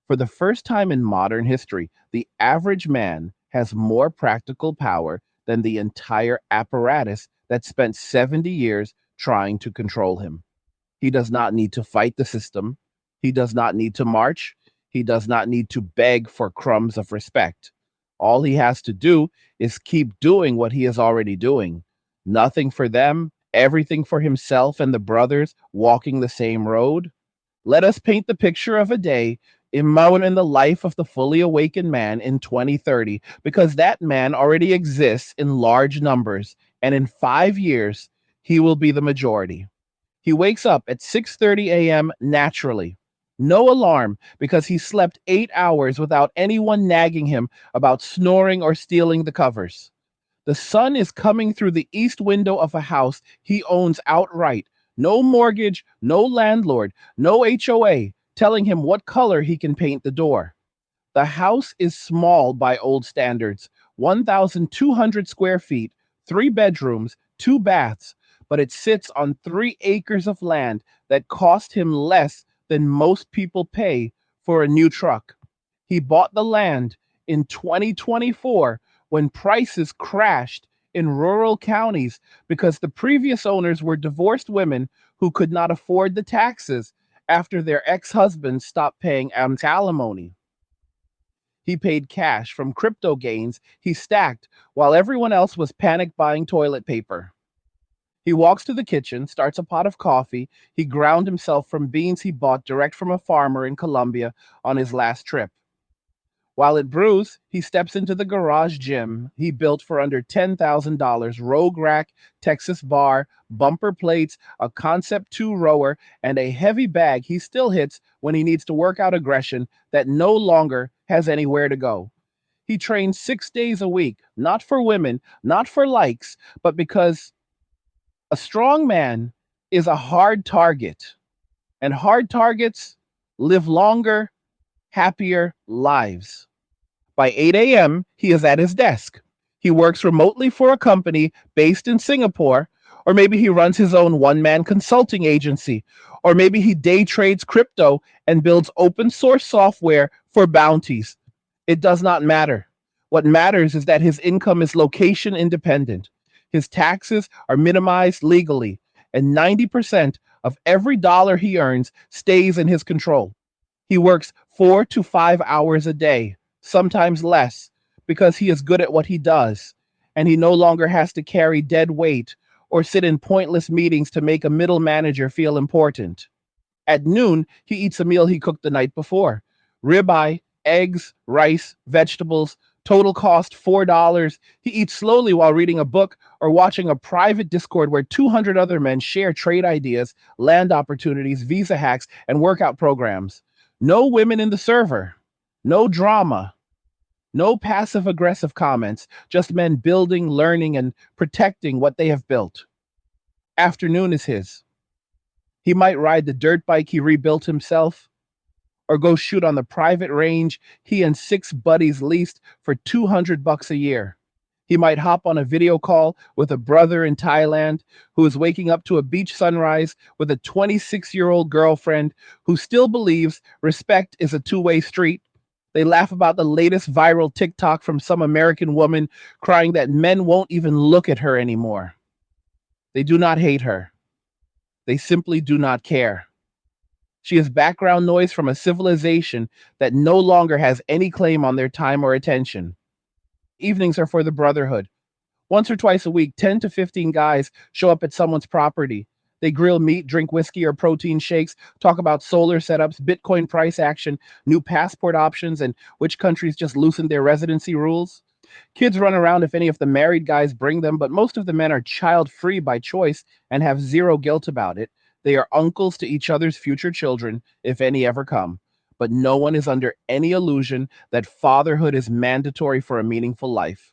For the first time in modern history, the average man has more practical power than the entire apparatus that spent 70 years trying to control him. He does not need to fight the system. He does not need to march. He does not need to beg for crumbs of respect. All he has to do is keep doing what he is already doing. Nothing for them, everything for himself and the brothers walking the same road. Let us paint the picture of a day imagine in the life of the fully awakened man in 2030, because that man already exists in large numbers, and in 5 years, he will be the majority. He wakes up at 6:30 a.m. naturally. No alarm because he slept 8 hours without anyone nagging him about snoring or stealing the covers. The sun is coming through the east window of a house he owns outright. No mortgage, no landlord, no HOA telling him what color he can paint the door. The house is small by old standards, 1,200 square feet, 3 bedrooms, 2 baths, but it sits on 3 acres of land that cost him less than most people pay for a new truck. He bought the land in 2024 when prices crashed in rural counties because the previous owners were divorced women who could not afford the taxes after their ex-husbands stopped paying alimony. He paid cash from crypto gains he stacked while everyone else was panic buying toilet paper. He walks to the kitchen, starts a pot of coffee. He ground himself from beans he bought direct from a farmer in Colombia on his last trip. While it brews, he steps into the garage gym he built for under $10,000, Rogue Rack, Texas bar, bumper plates, a Concept 2 rower, and a heavy bag he still hits when he needs to work out aggression that no longer has anywhere to go. He trains 6 days a week, not for women, not for likes, but because a strong man is a hard target, and hard targets live longer, happier lives. By 8 a.m., he is at his desk. He works remotely for a company based in Singapore, or maybe he runs his own one-man consulting agency, or maybe he day trades crypto and builds open source software for bounties. It does not matter. What matters is that his income is location independent. His taxes are minimized legally, and 90% of every dollar he earns stays in his control. He works 4 to 5 hours a day, sometimes less, because he is good at what he does, and he no longer has to carry dead weight or sit in pointless meetings to make a middle manager feel important. At noon, he eats a meal he cooked the night before: ribeye, eggs, rice, vegetables, total cost $4. He eats slowly while reading a book or watching a private Discord where 200 other men share trade ideas, land opportunities, visa hacks, and workout programs. No women in the server, no drama, no passive aggressive comments, just men building, learning, and protecting what they have built. Afternoon is his. He might ride the dirt bike he rebuilt himself, or go shoot on the private range he and 6 buddies leased for $200 a year. He might hop on a video call with a brother in Thailand who is waking up to a beach sunrise with a 26-year-old girlfriend who still believes respect is a two-way street. They laugh about the latest viral TikTok from some American woman crying that men won't even look at her anymore. They do not hate her. They simply do not care. She is background noise from a civilization that no longer has any claim on their time or attention. Evenings are for the Brotherhood. Once or twice a week, 10 to 15 guys show up at someone's property. They grill meat, drink whiskey or protein shakes, talk about solar setups, Bitcoin price action, new passport options, and which countries just loosened their residency rules. Kids run around if any of the married guys bring them, but most of the men are child-free by choice and have zero guilt about it. They are uncles to each other's future children, if any ever come. But no one is under any illusion that fatherhood is mandatory for a meaningful life.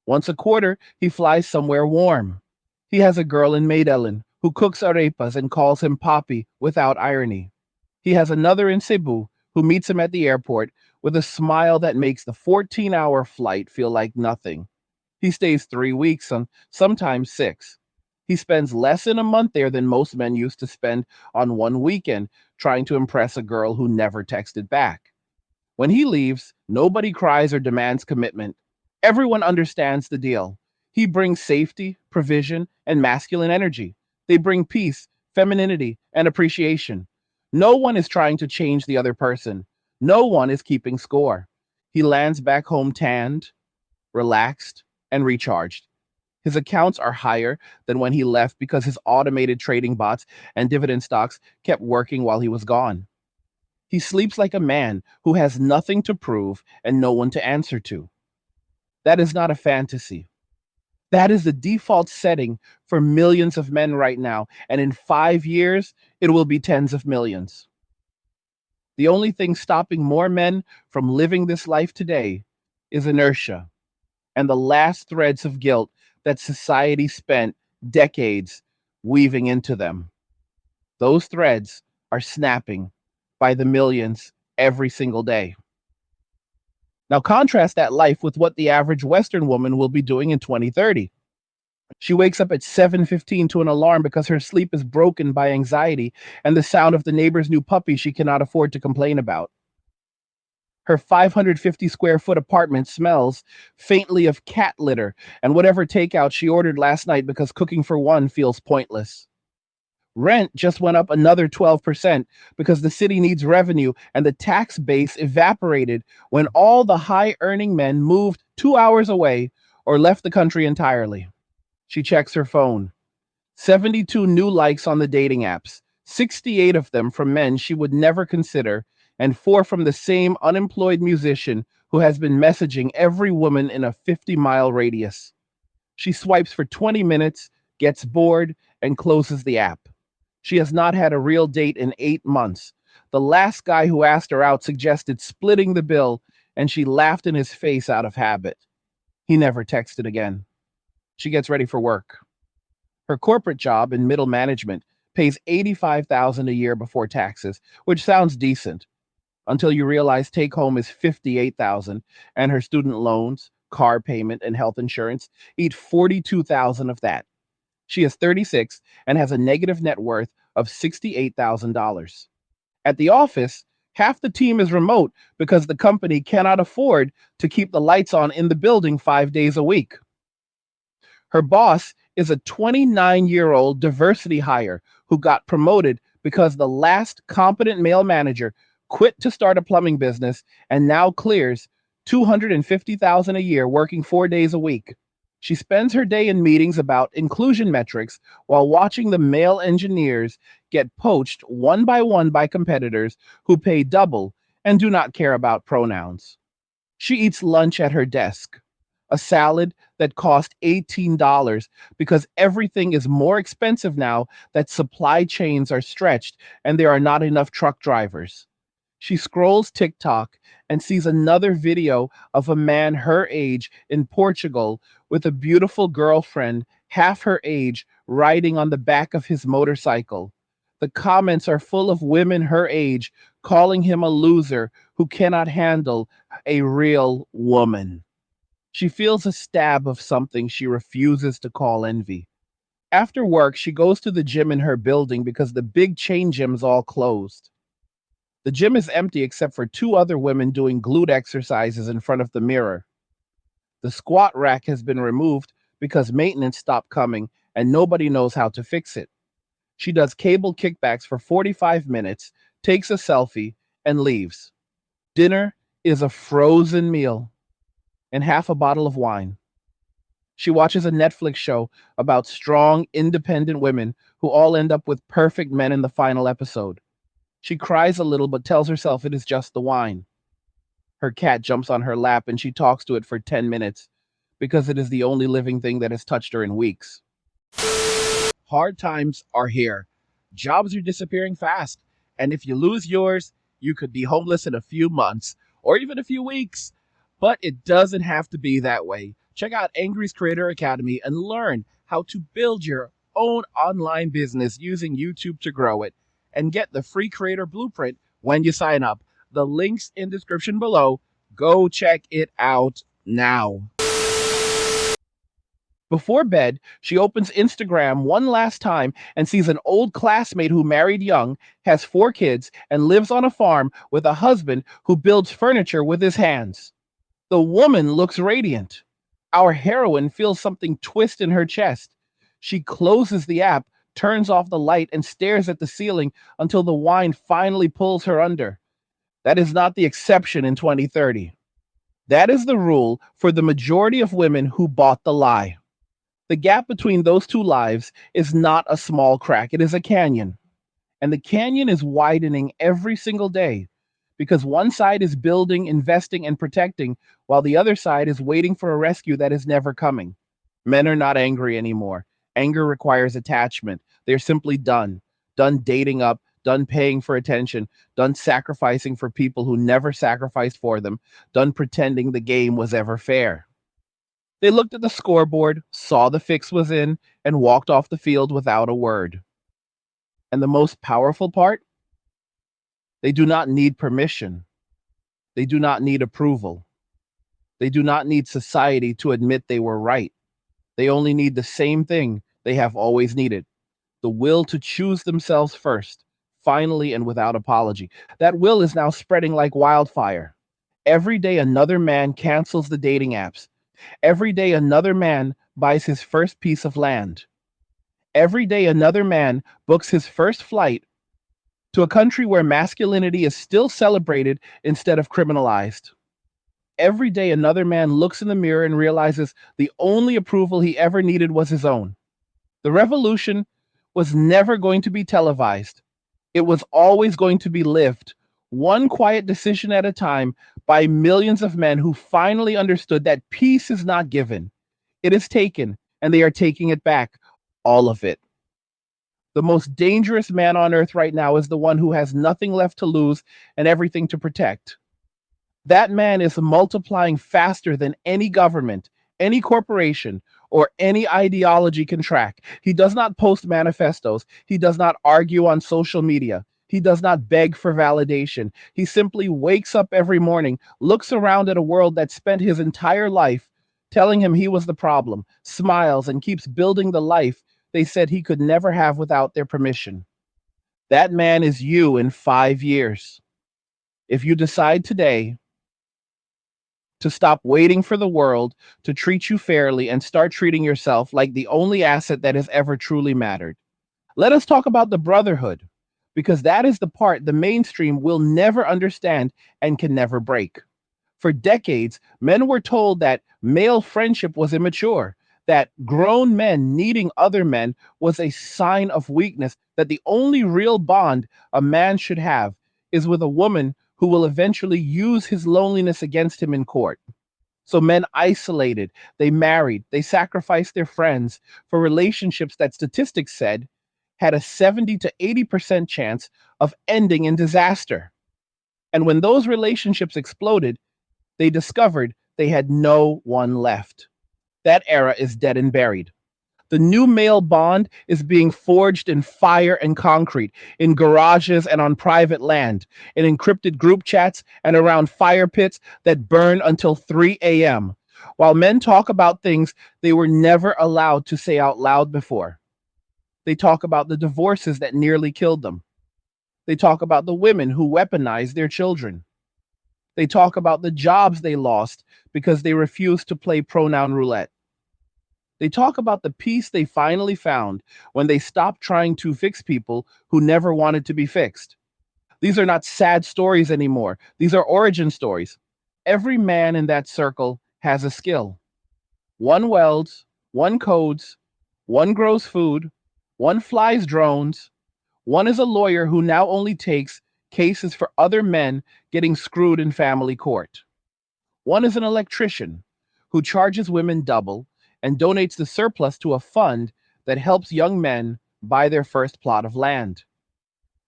Once a quarter, he flies somewhere warm. He has a girl in Medellin who cooks arepas and calls him Papi without irony. He has another in Cebu who meets him at the airport with a smile that makes the 14-hour flight feel like nothing. He stays 3 weeks, and sometimes 6. He spends less in a month there than most men used to spend on one weekend trying to impress a girl who never texted back. When he leaves, nobody cries or demands commitment. Everyone understands the deal. He brings safety, provision, and masculine energy. They bring peace, femininity, and appreciation. No one is trying to change the other person. No one is keeping score. He lands back home tanned, relaxed, and recharged. His accounts are higher than when he left because his automated trading bots and dividend stocks kept working while he was gone. He sleeps like a man who has nothing to prove and no one to answer to. That is not a fantasy. That is the default setting for millions of men right now, and in 5 years, it will be tens of millions. The only thing stopping more men from living this life today is inertia and the last threads of guilt that society spent decades weaving into them. Those threads are snapping by the millions every single day. Now contrast that life with what the average Western woman will be doing in 2030. She wakes up at 7:15 to an alarm because her sleep is broken by anxiety and the sound of the neighbor's new puppy she cannot afford to complain about. Her 550 square foot apartment smells faintly of cat litter and whatever takeout she ordered last night because cooking for one feels pointless. Rent just went up another 12% because the city needs revenue and the tax base evaporated when all the high earning men moved 2 hours away or left the country entirely. She checks her phone. 72 new likes on the dating apps, 68 of them from men she would never consider, and 4 from the same unemployed musician who has been messaging every woman in a 50-mile radius. She swipes for 20 minutes, gets bored, and closes the app. She has not had a real date in 8 months. The last guy who asked her out suggested splitting the bill, and she laughed in his face out of habit. He never texted again. She gets ready for work. Her corporate job in middle management pays $85,000 a year before taxes, which sounds decent until you realize take home is $58,000 and her student loans, car payment and health insurance eat $42,000 of that. She is 36 and has a negative net worth of $68,000. At the office, half the team is remote because the company cannot afford to keep the lights on in the building 5 days a week. Her boss is a 29-year-old diversity hire who got promoted because the last competent male manager quit to start a plumbing business and now clears $250,000 a year working 4 days a week. She spends her day in meetings about inclusion metrics while watching the male engineers get poached one by competitors who pay double and do not care about pronouns. She eats lunch at her desk, a salad that cost $18 because everything is more expensive now that supply chains are stretched and there are not enough truck drivers. She scrolls TikTok and sees another video of a man her age in Portugal with a beautiful girlfriend half her age riding on the back of his motorcycle. The comments are full of women her age calling him a loser who cannot handle a real woman. She feels a stab of something she refuses to call envy. After work, she goes to the gym in her building because the big chain gym's all closed. The gym is empty except for 2 other women doing glute exercises in front of the mirror. The squat rack has been removed because maintenance stopped coming and nobody knows how to fix it. She does cable kickbacks for 45 minutes, takes a selfie, and leaves. Dinner is a frozen meal and half a bottle of wine. She watches a Netflix show about strong, independent women who all end up with perfect men in the final episode. She cries a little but tells herself it is just the wine. Her cat jumps on her lap and she talks to it for 10 minutes because it is the only living thing that has touched her in weeks. Hard times are here. Jobs are disappearing fast. And if you lose yours, you could be homeless in a few months or even a few weeks. But it doesn't have to be that way. Check out Angry's Creator Academy and learn how to build your own online business using YouTube to grow it. And get the free creator blueprint when you sign up. The link's in description below. Go check it out now. Before bed, she opens Instagram one last time and sees an old classmate who married young, has 4 kids, and lives on a farm with a husband who builds furniture with his hands. The woman looks radiant. Our heroine feels something twist in her chest. She closes the app, turns off the light, and stares at the ceiling until the wine finally pulls her under. That is not the exception in 2030. That is the rule for the majority of women who bought the lie. The gap between those two lives is not a small crack, it is a canyon. And the canyon is widening every single day because one side is building, investing, and protecting, while the other side is waiting for a rescue that is never coming. Men are not angry anymore. Anger requires attachment. They're simply done. Done dating up, done paying for attention, done sacrificing for people who never sacrificed for them, done pretending the game was ever fair. They looked at the scoreboard, saw the fix was in, and walked off the field without a word. And the most powerful part? They do not need permission. They do not need approval. They do not need society to admit they were right. They only need the same thing they have always needed: the will to choose themselves first, finally, and without apology. That will is now spreading like wildfire. Every day, another man cancels the dating apps. Every day, another man buys his first piece of land. Every day, another man books his first flight to a country where masculinity is still celebrated instead of criminalized. Every day, another man looks in the mirror and realizes the only approval he ever needed was his own. The revolution was never going to be televised. It was always going to be lived, one quiet decision at a time, by millions of men who finally understood that peace is not given. It is taken, and they are taking it back, all of it. The most dangerous man on earth right now is the one who has nothing left to lose and everything to protect. That man is multiplying faster than any government, any corporation, or any ideology can track. He does not post manifestos. He does not argue on social media. He does not beg for validation. He simply wakes up every morning, looks around at a world that spent his entire life telling him he was the problem, smiles, and keeps building the life they said he could never have without their permission. That man is you in 5 years. If you decide today to stop waiting for the world to treat you fairly and start treating yourself like the only asset that has ever truly mattered. Let us talk about the brotherhood, because that is the part the mainstream will never understand and can never break. For decades, men were told that male friendship was immature, that grown men needing other men was a sign of weakness, that the only real bond a man should have is with a woman who will eventually use his loneliness against him in court. So men isolated, they married, they sacrificed their friends for relationships that statistics said had a 70 to 80% chance of ending in disaster. And when those relationships exploded, they discovered they had no one left. That era is dead and buried. The new male bond is being forged in fire and concrete, in garages and on private land, in encrypted group chats and around fire pits that burn until 3 a.m., while men talk about things they were never allowed to say out loud before. They talk about the divorces that nearly killed them. They talk about the women who weaponized their children. They talk about the jobs they lost because they refused to play pronoun roulette. They talk about the peace they finally found when they stopped trying to fix people who never wanted to be fixed. These are not sad stories anymore. These are origin stories. Every man in that circle has a skill. One welds, one codes, one grows food, one flies drones, one is a lawyer who now only takes cases for other men getting screwed in family court. One is an electrician who charges women double and donates the surplus to a fund that helps young men buy their first plot of land.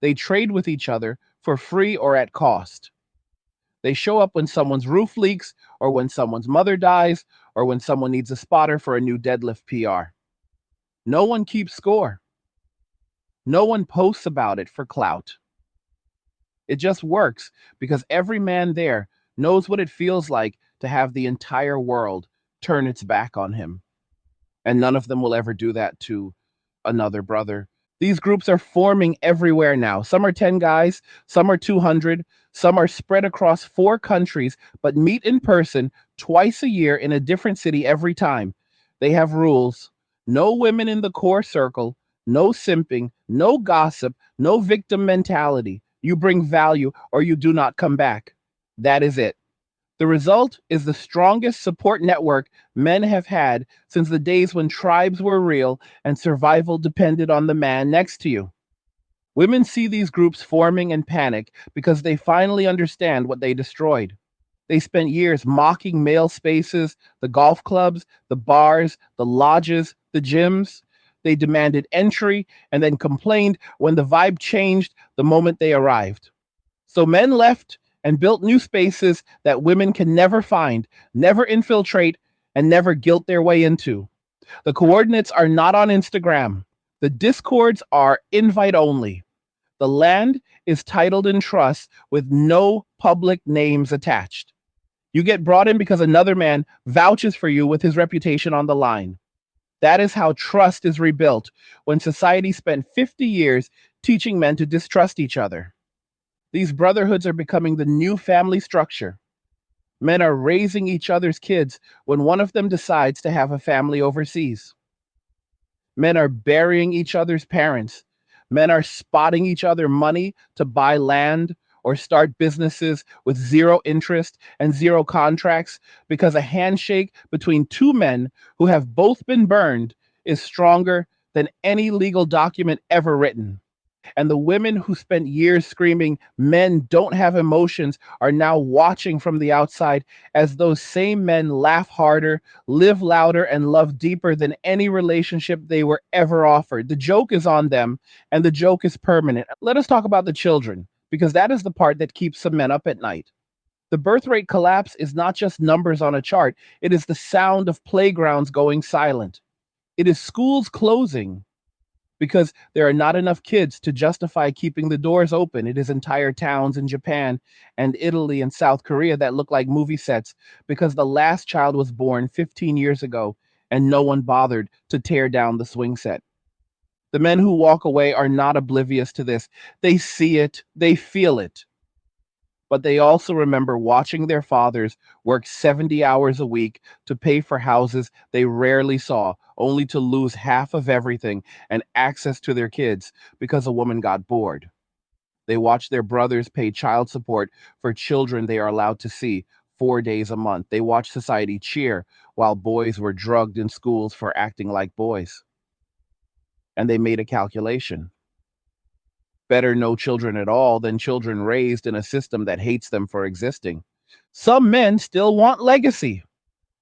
They trade with each other for free or at cost. They show up when someone's roof leaks, or when someone's mother dies, or when someone needs a spotter for a new deadlift PR. No one keeps score. No one posts about it for clout. It just works because every man there knows what it feels like to have the entire world turn its back on him. And none of them will ever do that to another brother. These groups are forming everywhere now. Some are 10 guys, some are 200, some are spread across 4 countries, but meet in person twice a year in a different city every time. They have rules: no women in the core circle, no simping, no gossip, no victim mentality. You bring value or you do not come back. That is it. The result is the strongest support network men have had since the days when tribes were real and survival depended on the man next to you. Women see these groups forming and panic because they finally understand what they destroyed. They spent years mocking male spaces, the golf clubs, the bars, the lodges, the gyms. They demanded entry and then complained when the vibe changed the moment they arrived. So men left and built new spaces that women can never find, never infiltrate, and never guilt their way into. The coordinates are not on Instagram. The discords are invite only. The land is titled in trust with no public names attached. You get brought in because another man vouches for you with his reputation on the line. That is how trust is rebuilt when society spent 50 years teaching men to distrust each other. These brotherhoods are becoming the new family structure. Men are raising each other's kids when one of them decides to have a family overseas. Men are burying each other's parents. Men are spotting each other money to buy land or start businesses with zero interest and zero contracts because a handshake between two men who have both been burned is stronger than any legal document ever written. And the women who spent years screaming, men don't have emotions, are now watching from the outside as those same men laugh harder, live louder, and love deeper than any relationship they were ever offered. The joke is on them, and the joke is permanent. Let us talk about the children, because that is the part that keeps some men up at night. The birth rate collapse is not just numbers on a chart, it is the sound of playgrounds going silent. It is schools closing because there are not enough kids to justify keeping the doors open. It is entire towns in Japan and Italy and South Korea that look like movie sets because the last child was born 15 years ago and no one bothered to tear down the swing set. The men who walk away are not oblivious to this. They see it, they feel it, but they also remember watching their fathers work 70 hours a week to pay for houses they rarely saw, only to lose half of everything and access to their kids because a woman got bored. They watch their brothers pay child support for children they are allowed to see 4 days a month. They watch society cheer while boys were drugged in schools for acting like boys. And they made a calculation. Better no children at all than children raised in a system that hates them for existing. Some men still want legacy.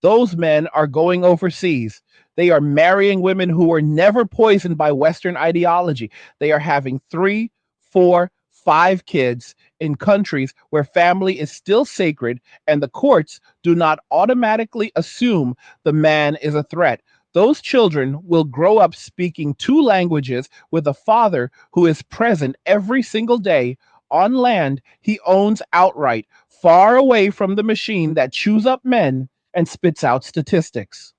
Those men are going overseas. They are marrying women who were never poisoned by Western ideology. They are having 3, 4, 5 kids in countries where family is still sacred and the courts do not automatically assume the man is a threat. Those children will grow up speaking 2 languages with a father who is present every single day on land he owns outright, far away from the machine that chews up men and spits out statistics.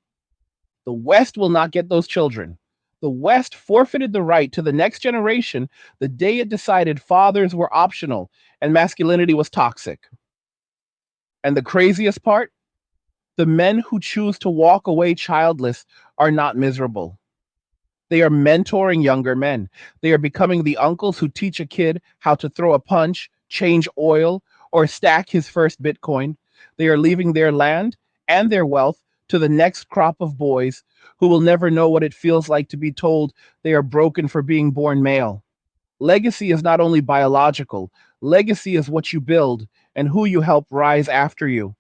The West will not get those children. The West forfeited the right to the next generation the day it decided fathers were optional and masculinity was toxic. And the craziest part, the men who choose to walk away childless are not miserable. They are mentoring younger men. They are becoming the uncles who teach a kid how to throw a punch, change oil, or stack his first Bitcoin. They are leaving their land and their wealth to the next crop of boys who will never know what it feels like to be told they are broken for being born male. Legacy is not only biological, legacy is what you build and who you help rise after you.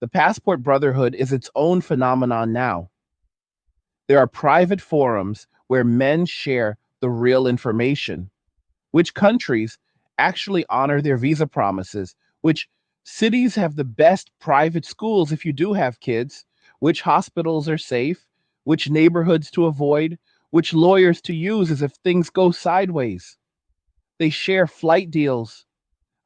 The passport brotherhood is its own phenomenon now. There are private forums where men share the real information. Which countries actually honor their visa promises? Which cities have the best private schools if you do have kids? Which hospitals are safe? Which neighborhoods to avoid? Which lawyers to use as if things go sideways? They share flight deals,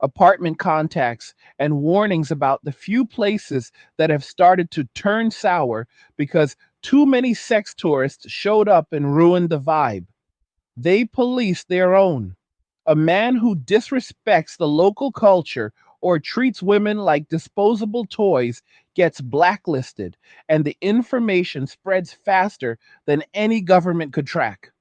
apartment contacts, and warnings about the few places that have started to turn sour because too many sex tourists showed up and ruined the vibe. They police their own. A man who disrespects the local culture or treats women like disposable toys gets blacklisted, and the information spreads faster than any government could track.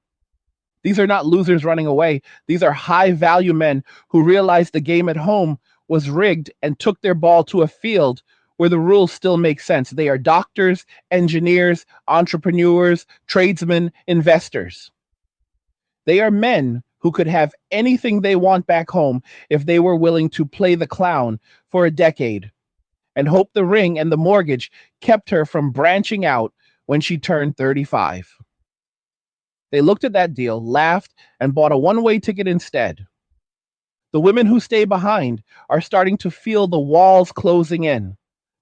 These are not losers running away. These are high value men who realized the game at home was rigged and took their ball to a field where the rules still make sense. They are doctors, engineers, entrepreneurs, tradesmen, investors. They are men who could have anything they want back home if they were willing to play the clown for a decade and hope the ring and the mortgage kept her from branching out when she turned 35. They looked at that deal, laughed, and bought a one-way ticket instead. The women who stay behind are starting to feel the walls closing in.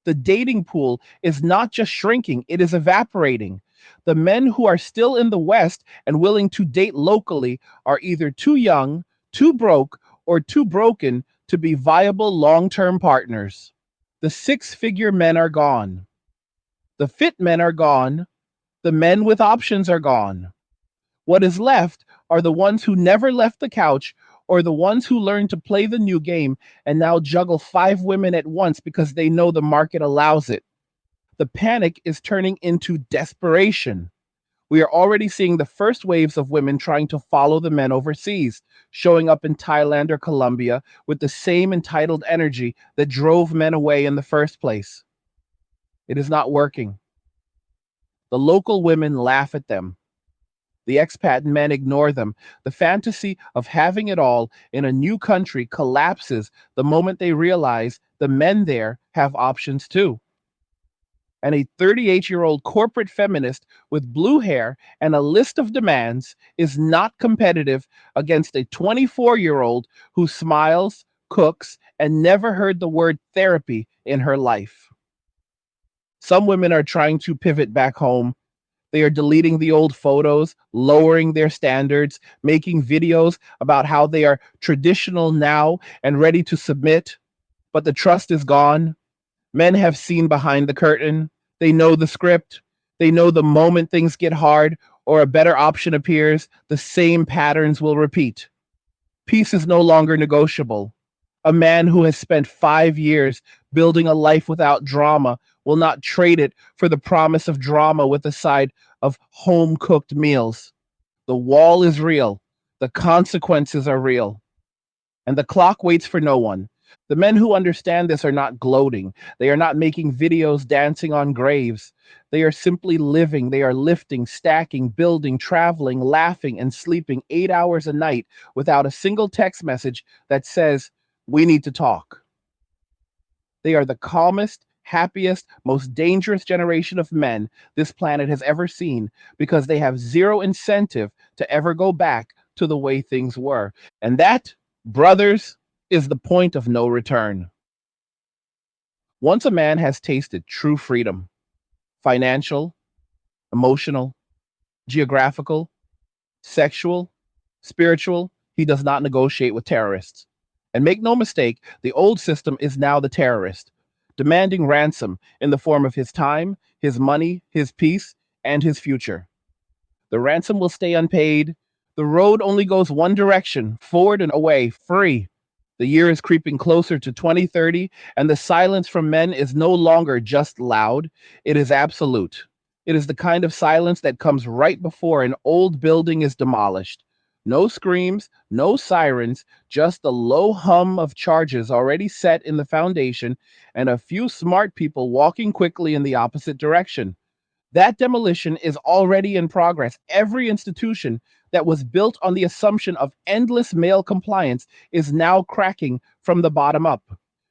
The dating pool is not just shrinking, it is evaporating. The men who are still in the West and willing to date locally are either too young, too broke, or too broken to be viable long-term partners. The 6-figure men are gone. The fit men are gone. The men with options are gone. What is left are the ones who never left the couch or the ones who learned to play the new game and now juggle 5 women at once because they know the market allows it. The panic is turning into desperation. We are already seeing the first waves of women trying to follow the men overseas, showing up in Thailand or Colombia with the same entitled energy that drove men away in the first place. It is not working. The local women laugh at them. The expat men ignore them. The fantasy of having it all in a new country collapses the moment they realize the men there have options too. And a 38-year-old corporate feminist with blue hair and a list of demands is not competitive against a 24-year-old who smiles, cooks, and never heard the word therapy in her life. Some women are trying to pivot back home. They are deleting the old photos, lowering their standards, making videos about how they are traditional now and ready to submit, but the trust is gone. Men have seen behind the curtain. They know the script. They know the moment things get hard or a better option appears, the same patterns will repeat. Peace is no longer negotiable. A man who has spent 5 years building a life without drama will not trade it for the promise of drama with a side of home cooked meals. The wall is real. The consequences are real. And the clock waits for no one. The men who understand this are not gloating. They are not making videos dancing on graves. They are simply living. They are lifting, stacking, building, traveling, laughing, and sleeping 8 hours a night without a single text message that says, "We need to talk." They are the calmest, happiest, most dangerous generation of men this planet has ever seen because they have zero incentive to ever go back to the way things were. And that, brothers, is the point of no return. Once a man has tasted true freedom, financial, emotional, geographical, sexual, spiritual, he does not negotiate with terrorists. And make no mistake, the old system is now the terrorist, demanding ransom in the form of his time, his money, his peace, and his future. The ransom will stay unpaid. The road only goes one direction, forward and away, free. The year is creeping closer to 2030, and the silence from men is no longer just loud, it is absolute. It is the kind of silence that comes right before an old building is demolished. No screams, no sirens, just the low hum of charges already set in the foundation and a few smart people walking quickly in the opposite direction. That demolition is already in progress. Every institution that was built on the assumption of endless male compliance is now cracking from the bottom up.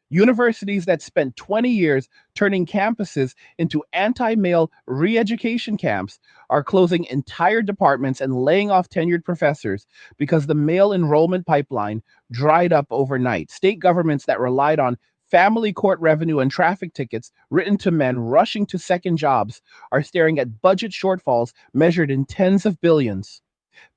Universities that spent 20 years turning campuses into anti male re education camps are closing entire departments and laying off tenured professors because the male enrollment pipeline dried up overnight. State governments that relied on family court revenue and traffic tickets written to men rushing to second jobs are staring at budget shortfalls measured in tens of billions.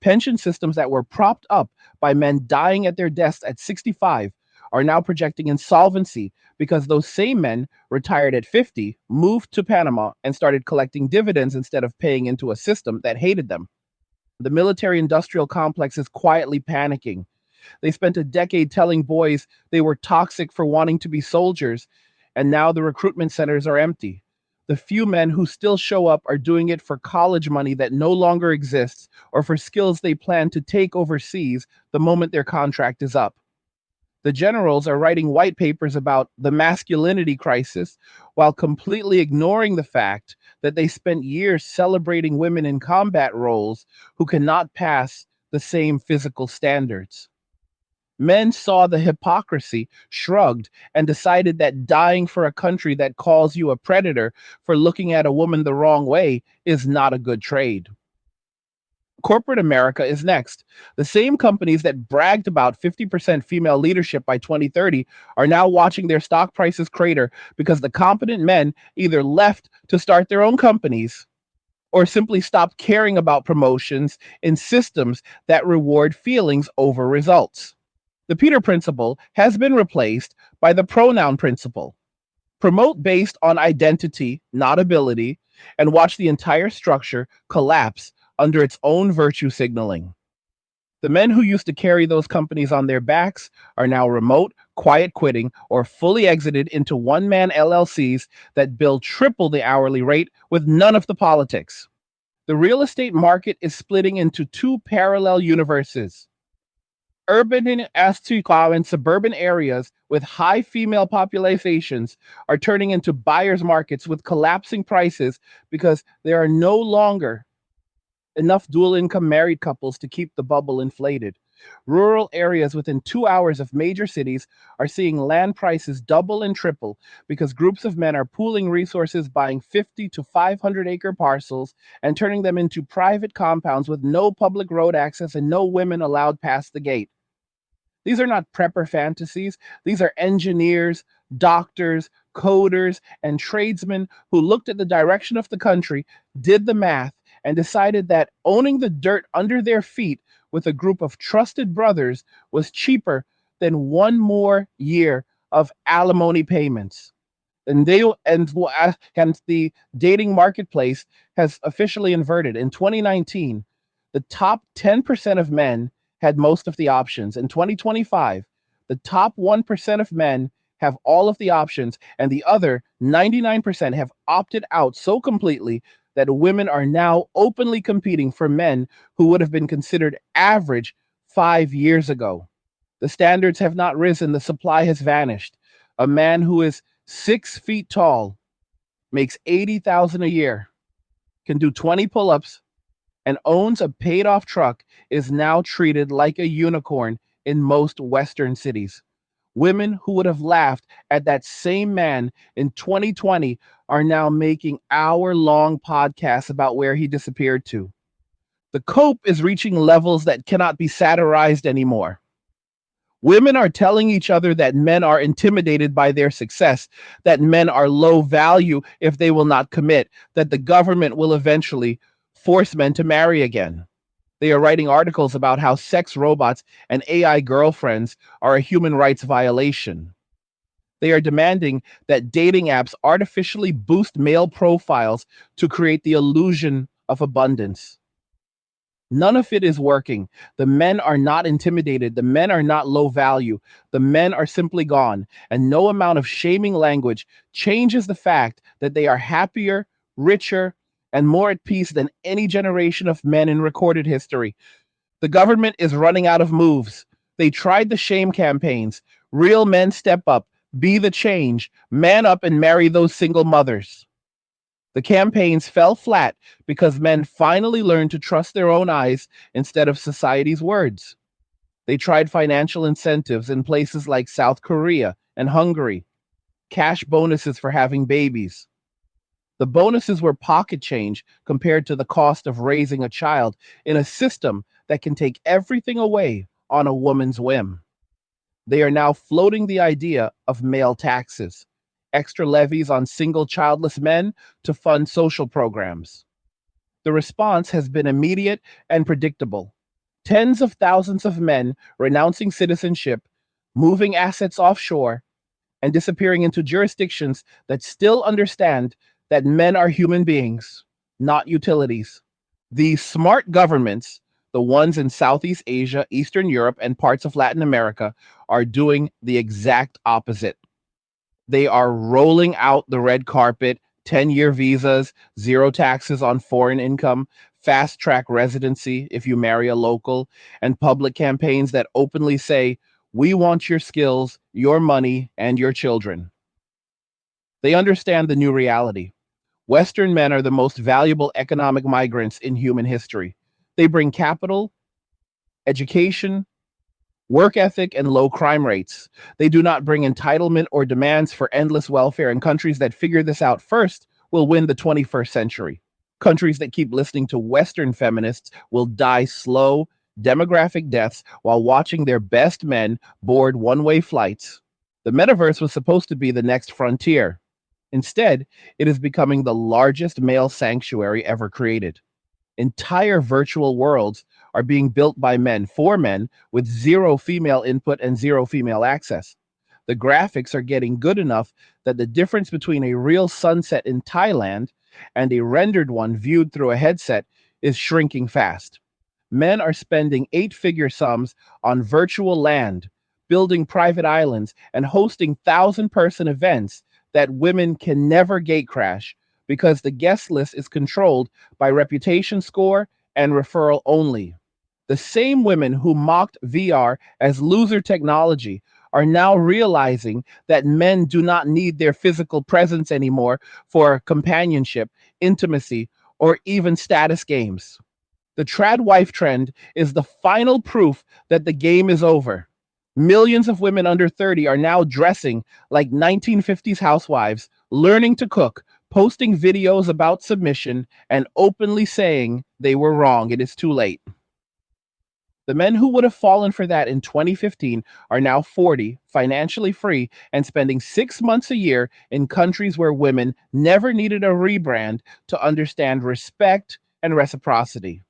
Pension systems that were propped up by men dying at their desks at 65 are now projecting insolvency because those same men retired at 50, moved to Panama, and started collecting dividends instead of paying into a system that hated them. The military industrial complex is quietly panicking. They spent a decade telling boys they were toxic for wanting to be soldiers, and now the recruitment centers are empty. The few men who still show up are doing it for college money that no longer exists or for skills they plan to take overseas the moment their contract is up. The generals are writing white papers about the masculinity crisis while completely ignoring the fact that they spent years celebrating women in combat roles who cannot pass the same physical standards. Men saw the hypocrisy, shrugged, and decided that dying for a country that calls you a predator for looking at a woman the wrong way is not a good trade. Corporate America is next. The same companies that bragged about 50% female leadership by 2030 are now watching their stock prices crater because the competent men either left to start their own companies or simply stopped caring about promotions in systems that reward feelings over results. The Peter Principle has been replaced by the pronoun principle. Promote based on identity, not ability, and watch the entire structure collapse under its own virtue signaling. The men who used to carry those companies on their backs are now remote, quiet quitting, or fully exited into one man LLCs that bill triple the hourly rate with none of the politics. The real estate market is splitting into two parallel universes. Urban and suburban areas with high female populations are turning into buyers markets with collapsing prices because there are no longer enough dual income married couples to keep the bubble inflated. Rural areas within 2 hours of major cities are seeing land prices double and triple because groups of men are pooling resources, buying 50 to 500-acre parcels and turning them into private compounds with no public road access and no women allowed past the gate. These are not prepper fantasies. These are engineers, doctors, coders, and tradesmen who looked at the direction of the country, did the math, and decided that owning the dirt under their feet with a group of trusted brothers was cheaper than one more year of alimony payments. And the dating marketplace has officially inverted. In 2019, the top 10% of men had most of the options. In 2025, the top 1% of men have all of the options, and the other 99% have opted out so completely that women are now openly competing for men who would have been considered average 5 years ago. The standards have not risen, the supply has vanished. A man who is 6 feet tall, makes 80,000 a year, can do 20 pull-ups, and owns a paid-off truck is now treated like a unicorn in most Western cities. Women who would have laughed at that same man in 2020 are now making hour-long podcasts about where he disappeared to. The cope is reaching levels that cannot be satirized anymore. Women are telling each other that men are intimidated by their success, that men are low value if they will not commit, that the government will eventually force men to marry again. They are writing articles about how sex robots and AI girlfriends are a human rights violation. They are demanding that dating apps artificially boost male profiles to create the illusion of abundance. None of it is working. The men are not intimidated. The men are not low value. The men are simply gone. And no amount of shaming language changes the fact that they are happier, richer, and more at peace than any generation of men in recorded history. The government is running out of moves. They tried the shame campaigns. Real men step up, be the change, man up and marry those single mothers. The campaigns fell flat because men finally learned to trust their own eyes instead of society's words. They tried financial incentives in places like South Korea and Hungary, cash bonuses for having babies. The bonuses were pocket change compared to the cost of raising a child in a system that can take everything away on a woman's whim. They are now floating the idea of male taxes, extra levies on single childless men to fund social programs. The response has been immediate and predictable. Tens of thousands of men renouncing citizenship, moving assets offshore, and disappearing into jurisdictions that still understand that men are human beings, not utilities. These smart governments, the ones in Southeast Asia, Eastern Europe, and parts of Latin America, are doing the exact opposite. They are rolling out the red carpet, 10-year visas, zero taxes on foreign income, fast track residency if you marry a local, and public campaigns that openly say, we want your skills, your money, and your children. They understand the new reality. Western men are the most valuable economic migrants in human history. They bring capital, education, work ethic, and low crime rates. They do not bring entitlement or demands for endless welfare, and countries that figure this out first will win the 21st century. Countries that keep listening to Western feminists will die slow, demographic deaths while watching their best men board one-way flights. The metaverse was supposed to be the next frontier. Instead, it is becoming the largest male sanctuary ever created. Entire virtual worlds are being built by men for men with zero female input and zero female access. The graphics are getting good enough that the difference between a real sunset in Thailand and a rendered one viewed through a headset is shrinking fast. Men are spending eight-figure sums on virtual land, building private islands, and hosting 1,000-person events that women can never gatecrash because the guest list is controlled by reputation score and referral only. The same women who mocked VR as loser technology are now realizing that men do not need their physical presence anymore for companionship, intimacy, or even status games. The trad wife trend is the final proof that the game is over. Millions of women under 30 are now dressing like 1950s housewives, learning to cook, posting videos about submission, and openly saying they were wrong. It is too late. The men who would have fallen for that in 2015 are now 40, financially free, and spending 6 months a year in countries where women never needed a rebrand to understand respect and reciprocity.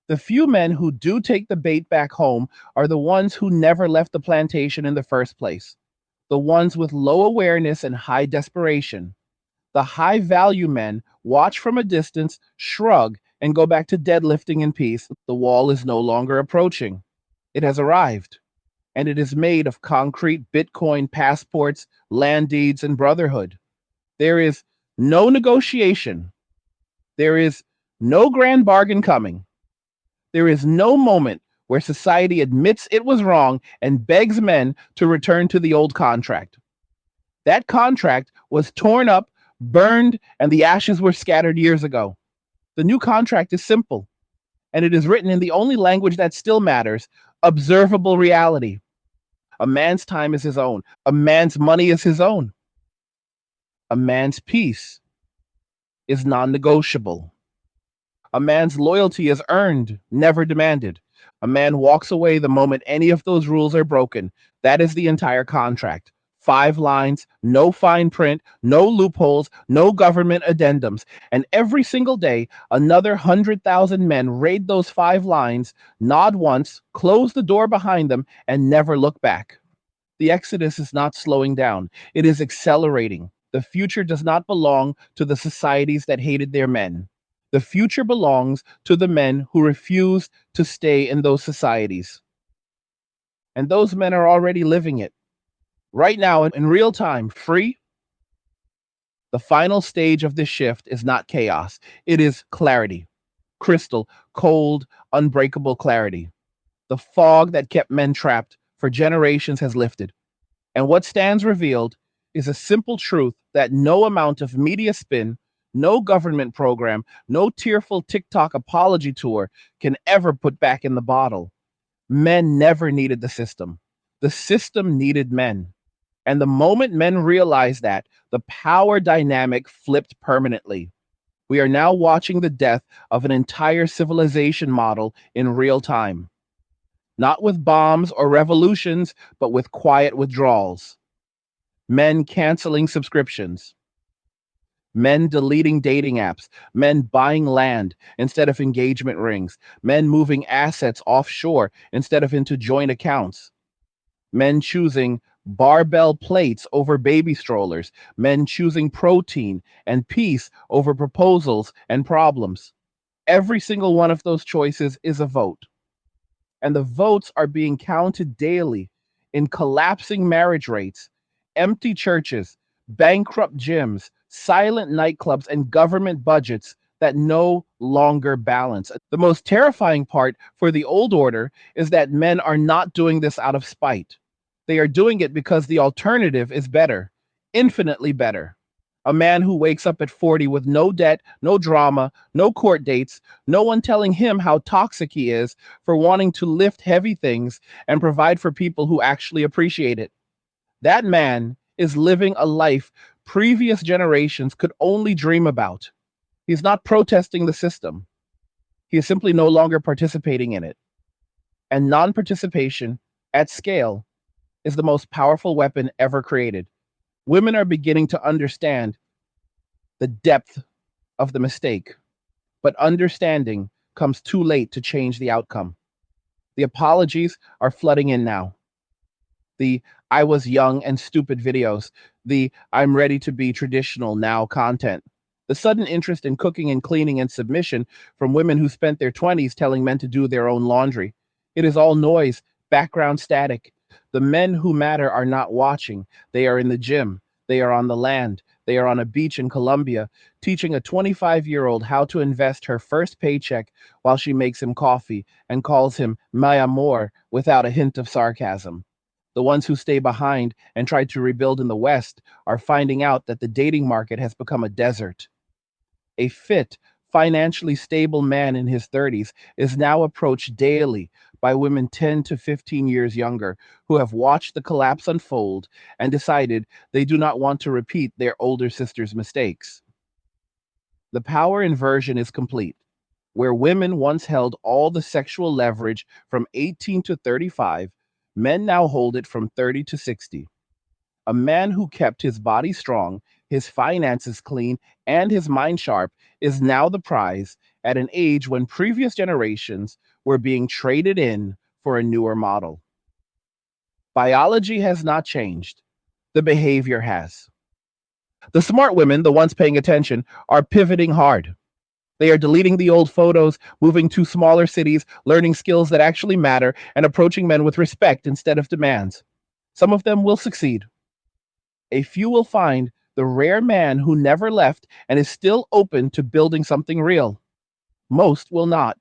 The few men who do take the bait back home are the ones who never left the plantation in the first place, the ones with low awareness and high desperation. The high value men watch from a distance, shrug, and go back to deadlifting in peace. The wall is no longer approaching. It has arrived, and it is made of concrete Bitcoin passports, land deeds, and brotherhood. There is no negotiation. There is no grand bargain coming. There is no moment where society admits it was wrong and begs men to return to the old contract. That contract was torn up, burned, and the ashes were scattered years ago. The new contract is simple, and it is written in the only language that still matters: observable reality. A man's time is his own. A man's money is his own. A man's peace is non negotiable. A man's loyalty is earned, never demanded. A man walks away the moment any of those rules are broken. That is the entire contract. 5 lines, no fine print, no loopholes, no government addendums. And every single day, another 100,000 men raid those 5 lines, nod once, close the door behind them, and never look back. The exodus is not slowing down, it is accelerating. The future does not belong to the societies that hated their men. The future belongs to the men who refuse to stay in those societies. And those men are already living it. Right now, in real time, free. The final stage of this shift is not chaos, it is clarity. Crystal, cold, unbreakable clarity. The fog that kept men trapped for generations has lifted. And what stands revealed is a simple truth that no amount of media spin, no government program, no tearful TikTok apology tour can ever put back in the bottle. Men never needed the system. The system needed men. And the moment men realized that, the power dynamic flipped permanently. We are now watching the death of an entire civilization model in real time. Not with bombs or revolutions, but with quiet withdrawals. Men canceling subscriptions, men deleting dating apps, men buying land instead of engagement rings, men moving assets offshore instead of into joint accounts, men choosing barbell plates over baby strollers, men choosing protein and peace over proposals and problems. Every single one of those choices is a vote. And the votes are being counted daily in collapsing marriage rates, empty churches, bankrupt gyms, silent nightclubs, and government budgets that no longer balance. The most terrifying part for the old order is that men are not doing this out of spite. They are doing it because the alternative is better, infinitely better. A man who wakes up at 40 with no debt, no drama, no court dates, no one telling him how toxic he is for wanting to lift heavy things and provide for people who actually appreciate it. That man is living a life previous generations could only dream about. He's not protesting the system. He is simply no longer participating in it. And non participation at scale is the most powerful weapon ever created. Women are beginning to understand the depth of the mistake, but understanding comes too late to change the outcome. The apologies are flooding in now. The "I was young and stupid" videos, the "I'm ready to be traditional now" content, the sudden interest in cooking and cleaning and submission from women who spent their 20s telling men to do their own laundry. It is all noise, background static. The men who matter are not watching. They are in the gym. They are on the land. They are on a beach in Colombia, teaching a 25-year-old how to invest her first paycheck while she makes him coffee and calls him my amor without a hint of sarcasm. The ones who stay behind and try to rebuild in the West are finding out that the dating market has become a desert. A fit, financially stable man in his 30s is now approached daily by women 10 to 15 years younger who have watched the collapse unfold and decided they do not want to repeat their older sister's mistakes. The power inversion is complete. Where women once held all the sexual leverage from 18 to 35, men now hold it from 30 to 60. A man who kept his body strong, his finances clean, and his mind sharp is now the prize at an age when previous generations were being traded in for a newer model. Biology has not changed, the behavior has. The smart women, the ones paying attention, are pivoting hard. They are deleting the old photos, moving to smaller cities, learning skills that actually matter, and approaching men with respect instead of demands. Some of them will succeed. A few will find the rare man who never left and is still open to building something real. Most will not.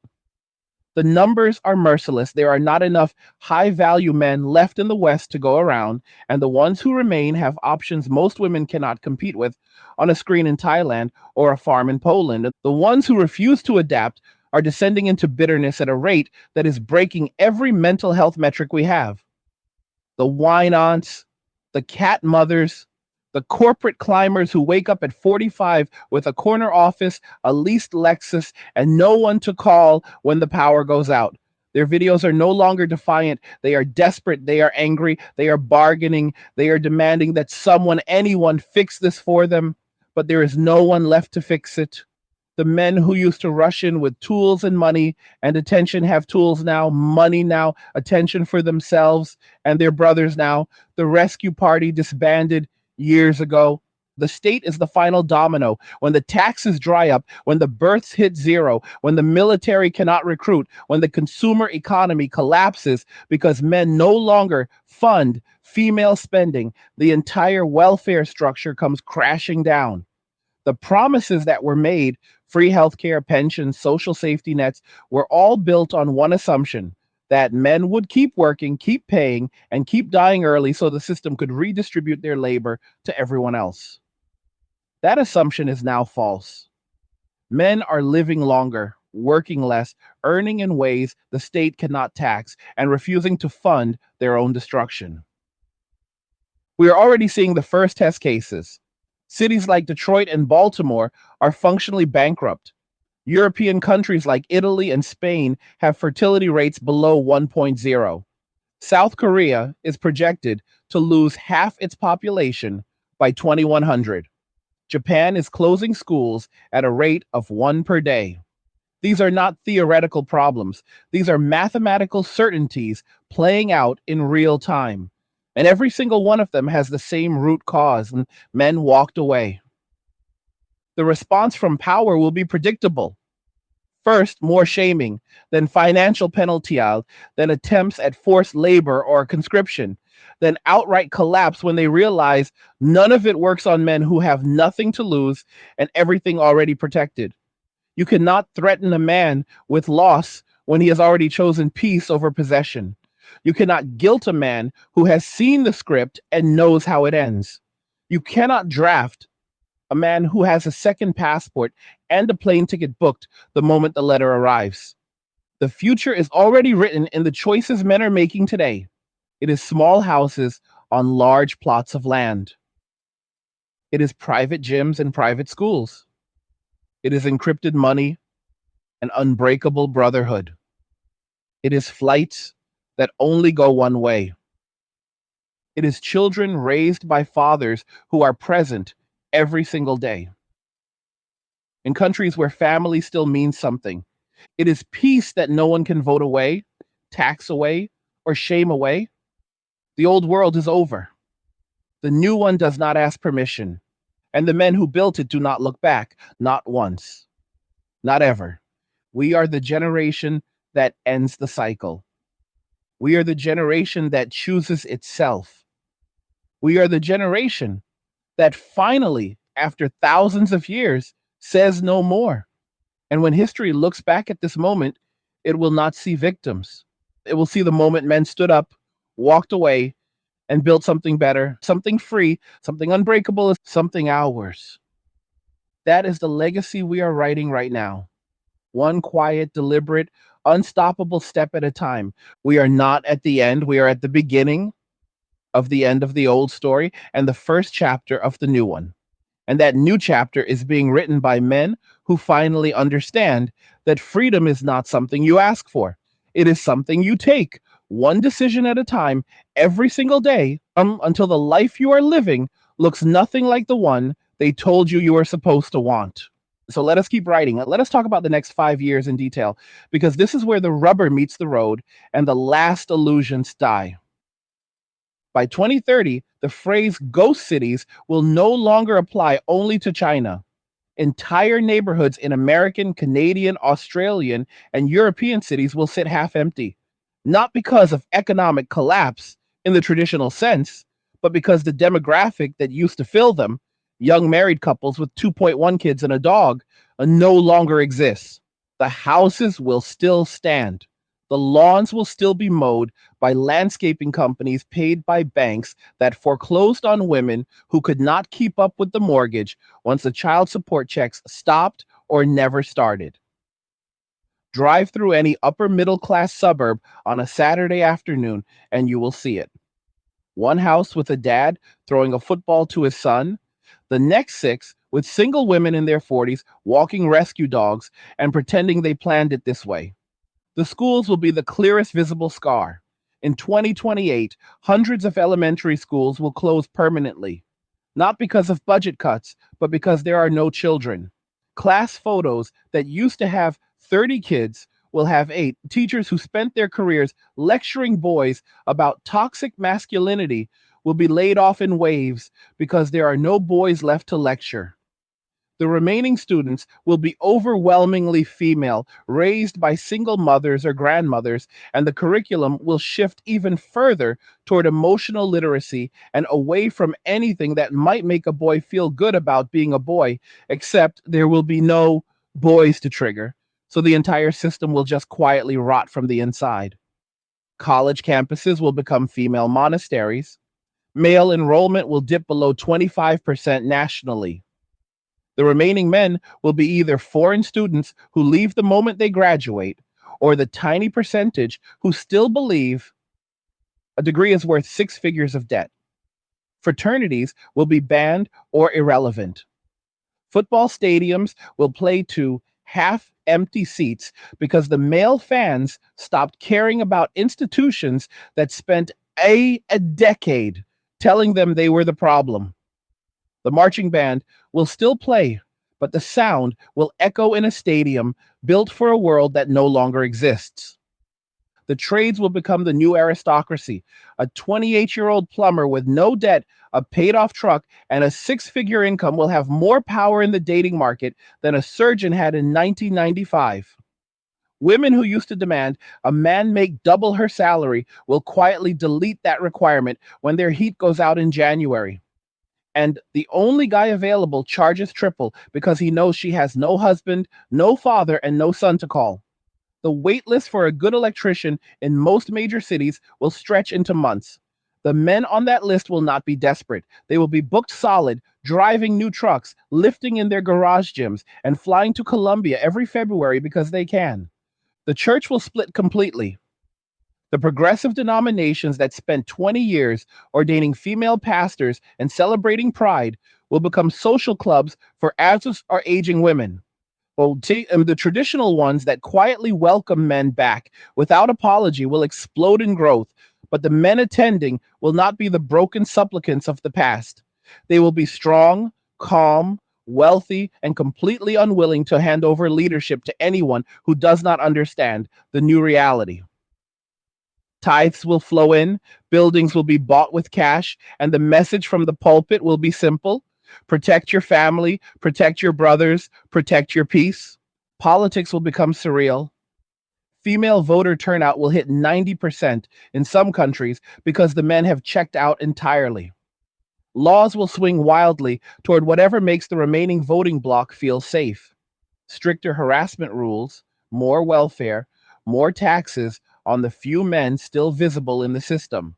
The numbers are merciless. There are not enough high value men left in the West to go around, and the ones who remain have options most women cannot compete with on a screen in Thailand or a farm in Poland. The ones who refuse to adapt are descending into bitterness at a rate that is breaking every mental health metric we have. The wine aunts, the cat mothers, the corporate climbers who wake up at 45 with a corner office, a leased Lexus, and no one to call when the power goes out. Their videos are no longer defiant. They are desperate. They are angry. They are bargaining. They are demanding that someone, anyone, fix this for them. But there is no one left to fix it. The men who used to rush in with tools and money and attention have tools now, money now, attention for themselves and their brothers now. The rescue party disbanded years ago. The state is the final domino. When the taxes dry up, when the births hit zero, when the military cannot recruit, when the consumer economy collapses because men no longer fund female spending, the entire welfare structure comes crashing down. The promises that were made, free healthcare, pensions, social safety nets, were all built on one assumption that men would keep working, keep paying, and keep dying early so the system could redistribute their labor to everyone else. That assumption is now false. Men are living longer, working less, earning in ways the state cannot tax, and refusing to fund their own destruction. We are already seeing the first test cases. Cities like Detroit and Baltimore are functionally bankrupt. European countries like Italy and Spain have fertility rates below 1.0. South Korea is projected to lose half its population by 2100. Japan is closing schools at a rate of one per day. These are not theoretical problems. These are mathematical certainties playing out in real time. And every single one of them has the same root cause, and men walked away. The response from power will be predictable. First, more shaming, then financial penalty, then attempts at forced labor or conscription, then outright collapse when they realize none of it works on men who have nothing to lose and everything already protected. You cannot threaten a man with loss when he has already chosen peace over possession. You cannot guilt a man who has seen the script and knows how it ends. You cannot draft a man who has a second passport and a plane ticket booked the moment the letter arrives. The future is already written in the choices men are making today. It is small houses on large plots of land. It is private gyms and private schools. It is encrypted money and unbreakable brotherhood. It is flights that only go one way. It is children raised by fathers who are present every single day. In countries where family still means something, it is peace that no one can vote away, tax away, or shame away. The old world is over. The new one does not ask permission. And the men who built it do not look back, not once, not ever. We are the generation that ends the cycle. We are the generation that chooses itself. We are the generation that finally after thousands of years, says no more. And when history looks back at this moment, it will not see victims. It will see the moment men stood up, walked away, and built something better, something free, something unbreakable, something ours. That is the legacy we are writing right now. One quiet, deliberate, unstoppable step at a time. We are not at the end, we are at the beginning of the end of the old story and the first chapter of the new one. And that new chapter is being written by men who finally understand that freedom is not something you ask for. It is something you take, one decision at a time, every single day, until the life you are living looks nothing like the one they told you you were supposed to want. So let us keep writing. Let us talk about the next 5 years in detail, because this is where the rubber meets the road and the last illusions die. By 2030, the phrase ghost cities will no longer apply only to China. Entire neighborhoods in American, Canadian, Australian, and European cities will sit half empty, not because of economic collapse in the traditional sense, but because the demographic that used to fill them, young married couples with 2.1 kids and a dog, no longer exists. The houses will still stand. The lawns will still be mowed by landscaping companies paid by banks that foreclosed on women who could not keep up with the mortgage once the child support checks stopped or never started. Drive through any upper middle class suburb on a Saturday afternoon and you will see it. One house with a dad throwing a football to his son, the next six with single women in their 40s walking rescue dogs and pretending they planned it this way. The schools will be the clearest visible scar. In 2028, hundreds of elementary schools will close permanently, not because of budget cuts, but because there are no children. Class photos that used to have 30 kids will have 8. Teachers who spent their careers lecturing boys about toxic masculinity will be laid off in waves because there are no boys left to lecture. The remaining students will be overwhelmingly female, raised by single mothers or grandmothers, and the curriculum will shift even further toward emotional literacy and away from anything that might make a boy feel good about being a boy, except there will be no boys to trigger. So the entire system will just quietly rot from the inside. College campuses will become female monasteries. Male enrollment will dip below 25% nationally. The remaining men will be either foreign students who leave the moment they graduate, or the tiny percentage who still believe a degree is worth 6 figures of debt. Fraternities will be banned or irrelevant. Football stadiums will play to half empty seats because the male fans stopped caring about institutions that spent a decade telling them they were the problem. The marching band will still play, but the sound will echo in a stadium built for a world that no longer exists. The trades will become the new aristocracy. A 28-year-old plumber with no debt, a paid-off truck, and a 6-figure income will have more power in the dating market than a surgeon had in 1995. Women who used to demand a man make double her salary will quietly delete that requirement when their heat goes out in January. And the only guy available charges triple because he knows she has no husband, no father, and no son to call. The wait list for a good electrician in most major cities will stretch into months. The men on that list will not be desperate. They will be booked solid, driving new trucks, lifting in their garage gyms, and flying to Colombia every February because they can. The church will split completely. The progressive denominations that spent 20 years ordaining female pastors and celebrating pride will become social clubs for adults or aging women. Well, the traditional ones that quietly welcome men back without apology will explode in growth, but the men attending will not be the broken supplicants of the past. They will be strong, calm, wealthy, and completely unwilling to hand over leadership to anyone who does not understand the new reality. Tithes will flow in, buildings will be bought with cash, and the message from the pulpit will be simple: protect your family, protect your brothers, protect your peace. Politics will become surreal. Female voter turnout will hit 90% in some countries because the men have checked out entirely. Laws will swing wildly toward whatever makes the remaining voting bloc feel safe. Stricter harassment rules, more welfare, more taxes on the few men still visible in the system.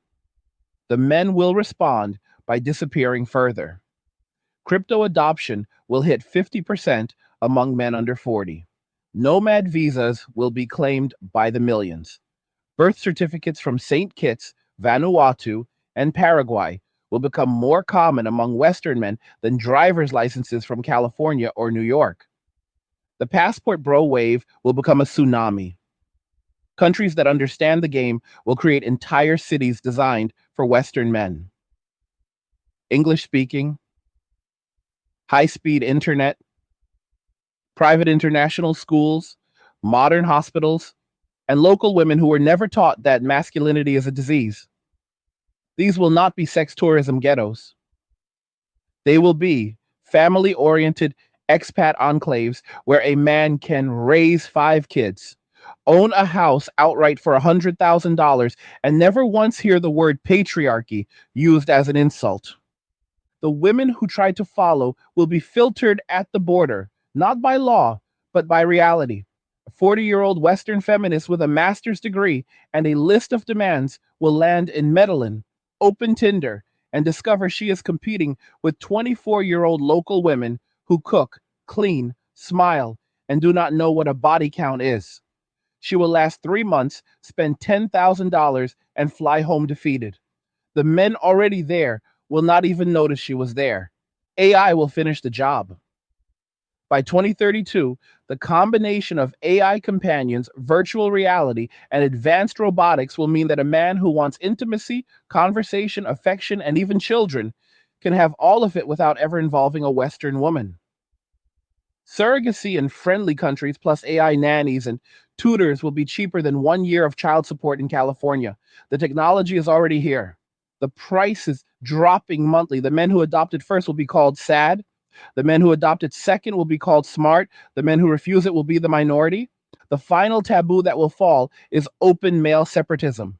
The men will respond by disappearing further. Crypto adoption will hit 50% among men under 40. Nomad visas will be claimed by the millions. Birth certificates from St. Kitts, Vanuatu, and Paraguay will become more common among Western men than driver's licenses from California or New York. The passport bro wave will become a tsunami. Countries that understand the game will create entire cities designed for Western men. English speaking, high speed internet, private international schools, modern hospitals, and local women who were never taught that masculinity is a disease. These will not be sex tourism ghettos. They will be family oriented expat enclaves where a man can raise 5 kids, own a house outright for $100,000, and never once hear the word patriarchy used as an insult. The women who try to follow will be filtered at the border, not by law, but by reality. A 40-year-old Western feminist with a master's degree and a list of demands will land in Medellin, open Tinder, and discover she is competing with 24-year-old local women who cook, clean, smile, and do not know what a body count is. She will last 3 months, spend $10,000, and fly home defeated. The men already there will not even notice she was there. AI will finish the job. By 2032, the combination of AI companions, virtual reality, and advanced robotics will mean that a man who wants intimacy, conversation, affection, and even children can have all of it without ever involving a Western woman. Surrogacy in friendly countries plus AI nannies and tutors will be cheaper than 1 year of child support in California. The technology is already here. The price is dropping monthly. The men who adopted first will be called sad. The men who adopted second will be called smart. The men who refuse it will be the minority. The final taboo that will fall is open male separatism.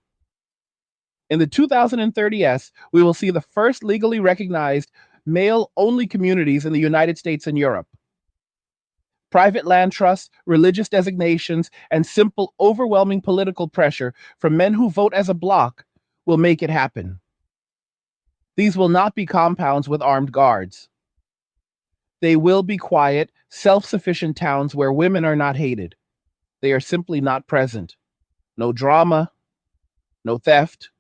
In the 2030s, we will see the first legally recognized male-only communities in the United States and Europe. Private land trusts, religious designations, and simple, overwhelming political pressure from men who vote as a bloc will make it happen. These will not be compounds with armed guards. They will be quiet, self-sufficient towns where women are not hated. They are simply not present. No drama, no theft,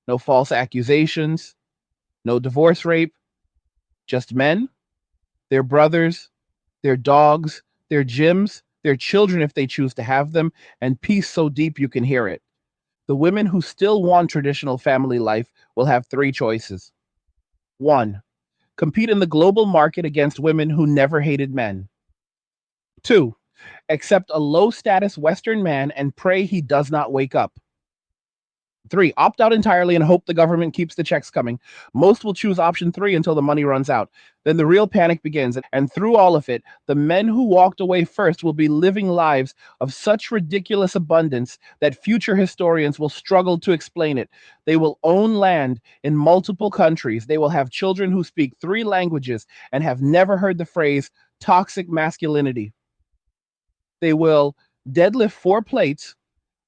no false accusations, no divorce rape, just men, their brothers, their dogs, their gyms, their children if they choose to have them, and peace so deep you can hear it. The women who still want traditional family life will have 3 choices. 1. Compete in the global market against women who never hated men. 2. Accept a low status Western man and pray he does not wake up. 3. Opt out entirely and hope the government keeps the checks coming. Most will choose option 3 until the money runs out. Then the real panic begins, and through all of it, the men who walked away first will be living lives of such ridiculous abundance that future historians will struggle to explain it. They will own land in multiple countries. They will have children who speak 3 languages and have never heard the phrase toxic masculinity. They will deadlift 4 plates,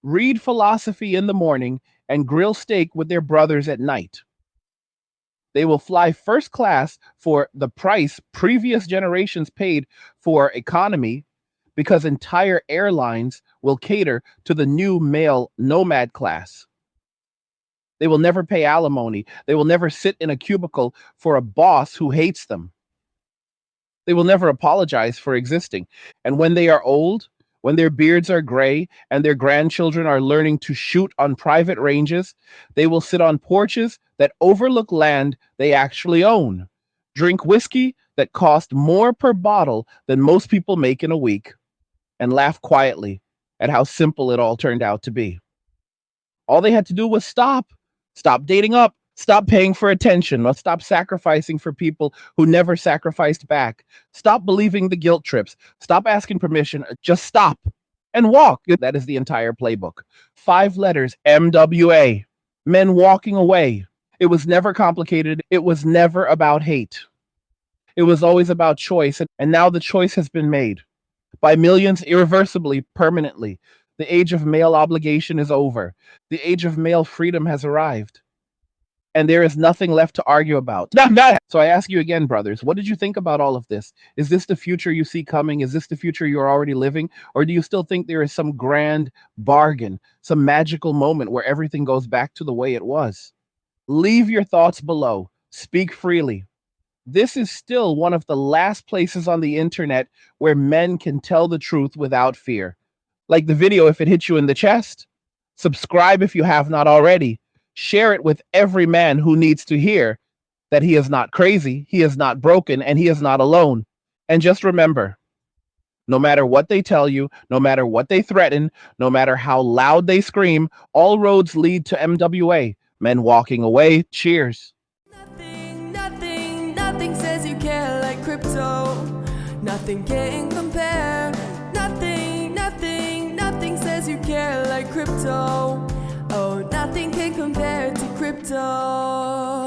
read philosophy in the morning, and grill steak with their brothers at night. They will fly first class for the price previous generations paid for economy because entire airlines will cater to the new male nomad class. They will never pay alimony. They will never sit in a cubicle for a boss who hates them. They will never apologize for existing. And when they are old, when their beards are gray and their grandchildren are learning to shoot on private ranges, they will sit on porches that overlook land they actually own, drink whiskey that cost more per bottle than most people make in a week, and laugh quietly at how simple it all turned out to be. All they had to do was stop dating up, stop paying for attention, or stop sacrificing for people who never sacrificed back. Stop believing the guilt trips. Stop asking permission. Just stop and walk. That is the entire playbook. 5 letters, MWA. Men walking away. It was never complicated. It was never about hate. It was always about choice. And now the choice has been made by millions irreversibly, permanently. The age of male obligation is over. The age of male freedom has arrived. And there is nothing left to argue about. So I ask you again, brothers, what did you think about all of this? Is this the future you see coming? Is this the future you're already living? Or do you still think there is some grand bargain, some magical moment where everything goes back to the way it was? Leave your thoughts below. Speak freely. This is still one of the last places on the internet where men can tell the truth without fear. Like the video if it hits you in the chest. Subscribe if you have not already. Share it with every man who needs to hear that he is not crazy, he is not broken, and he is not alone. And just remember, no matter what they tell you, no matter what they threaten, no matter how loud they scream, all roads lead to MWA. Men walking away. Cheers. Nothing says you care like crypto. Nothing can compare. Nothing says you care like crypto. Oh, nothing can compare to crypto.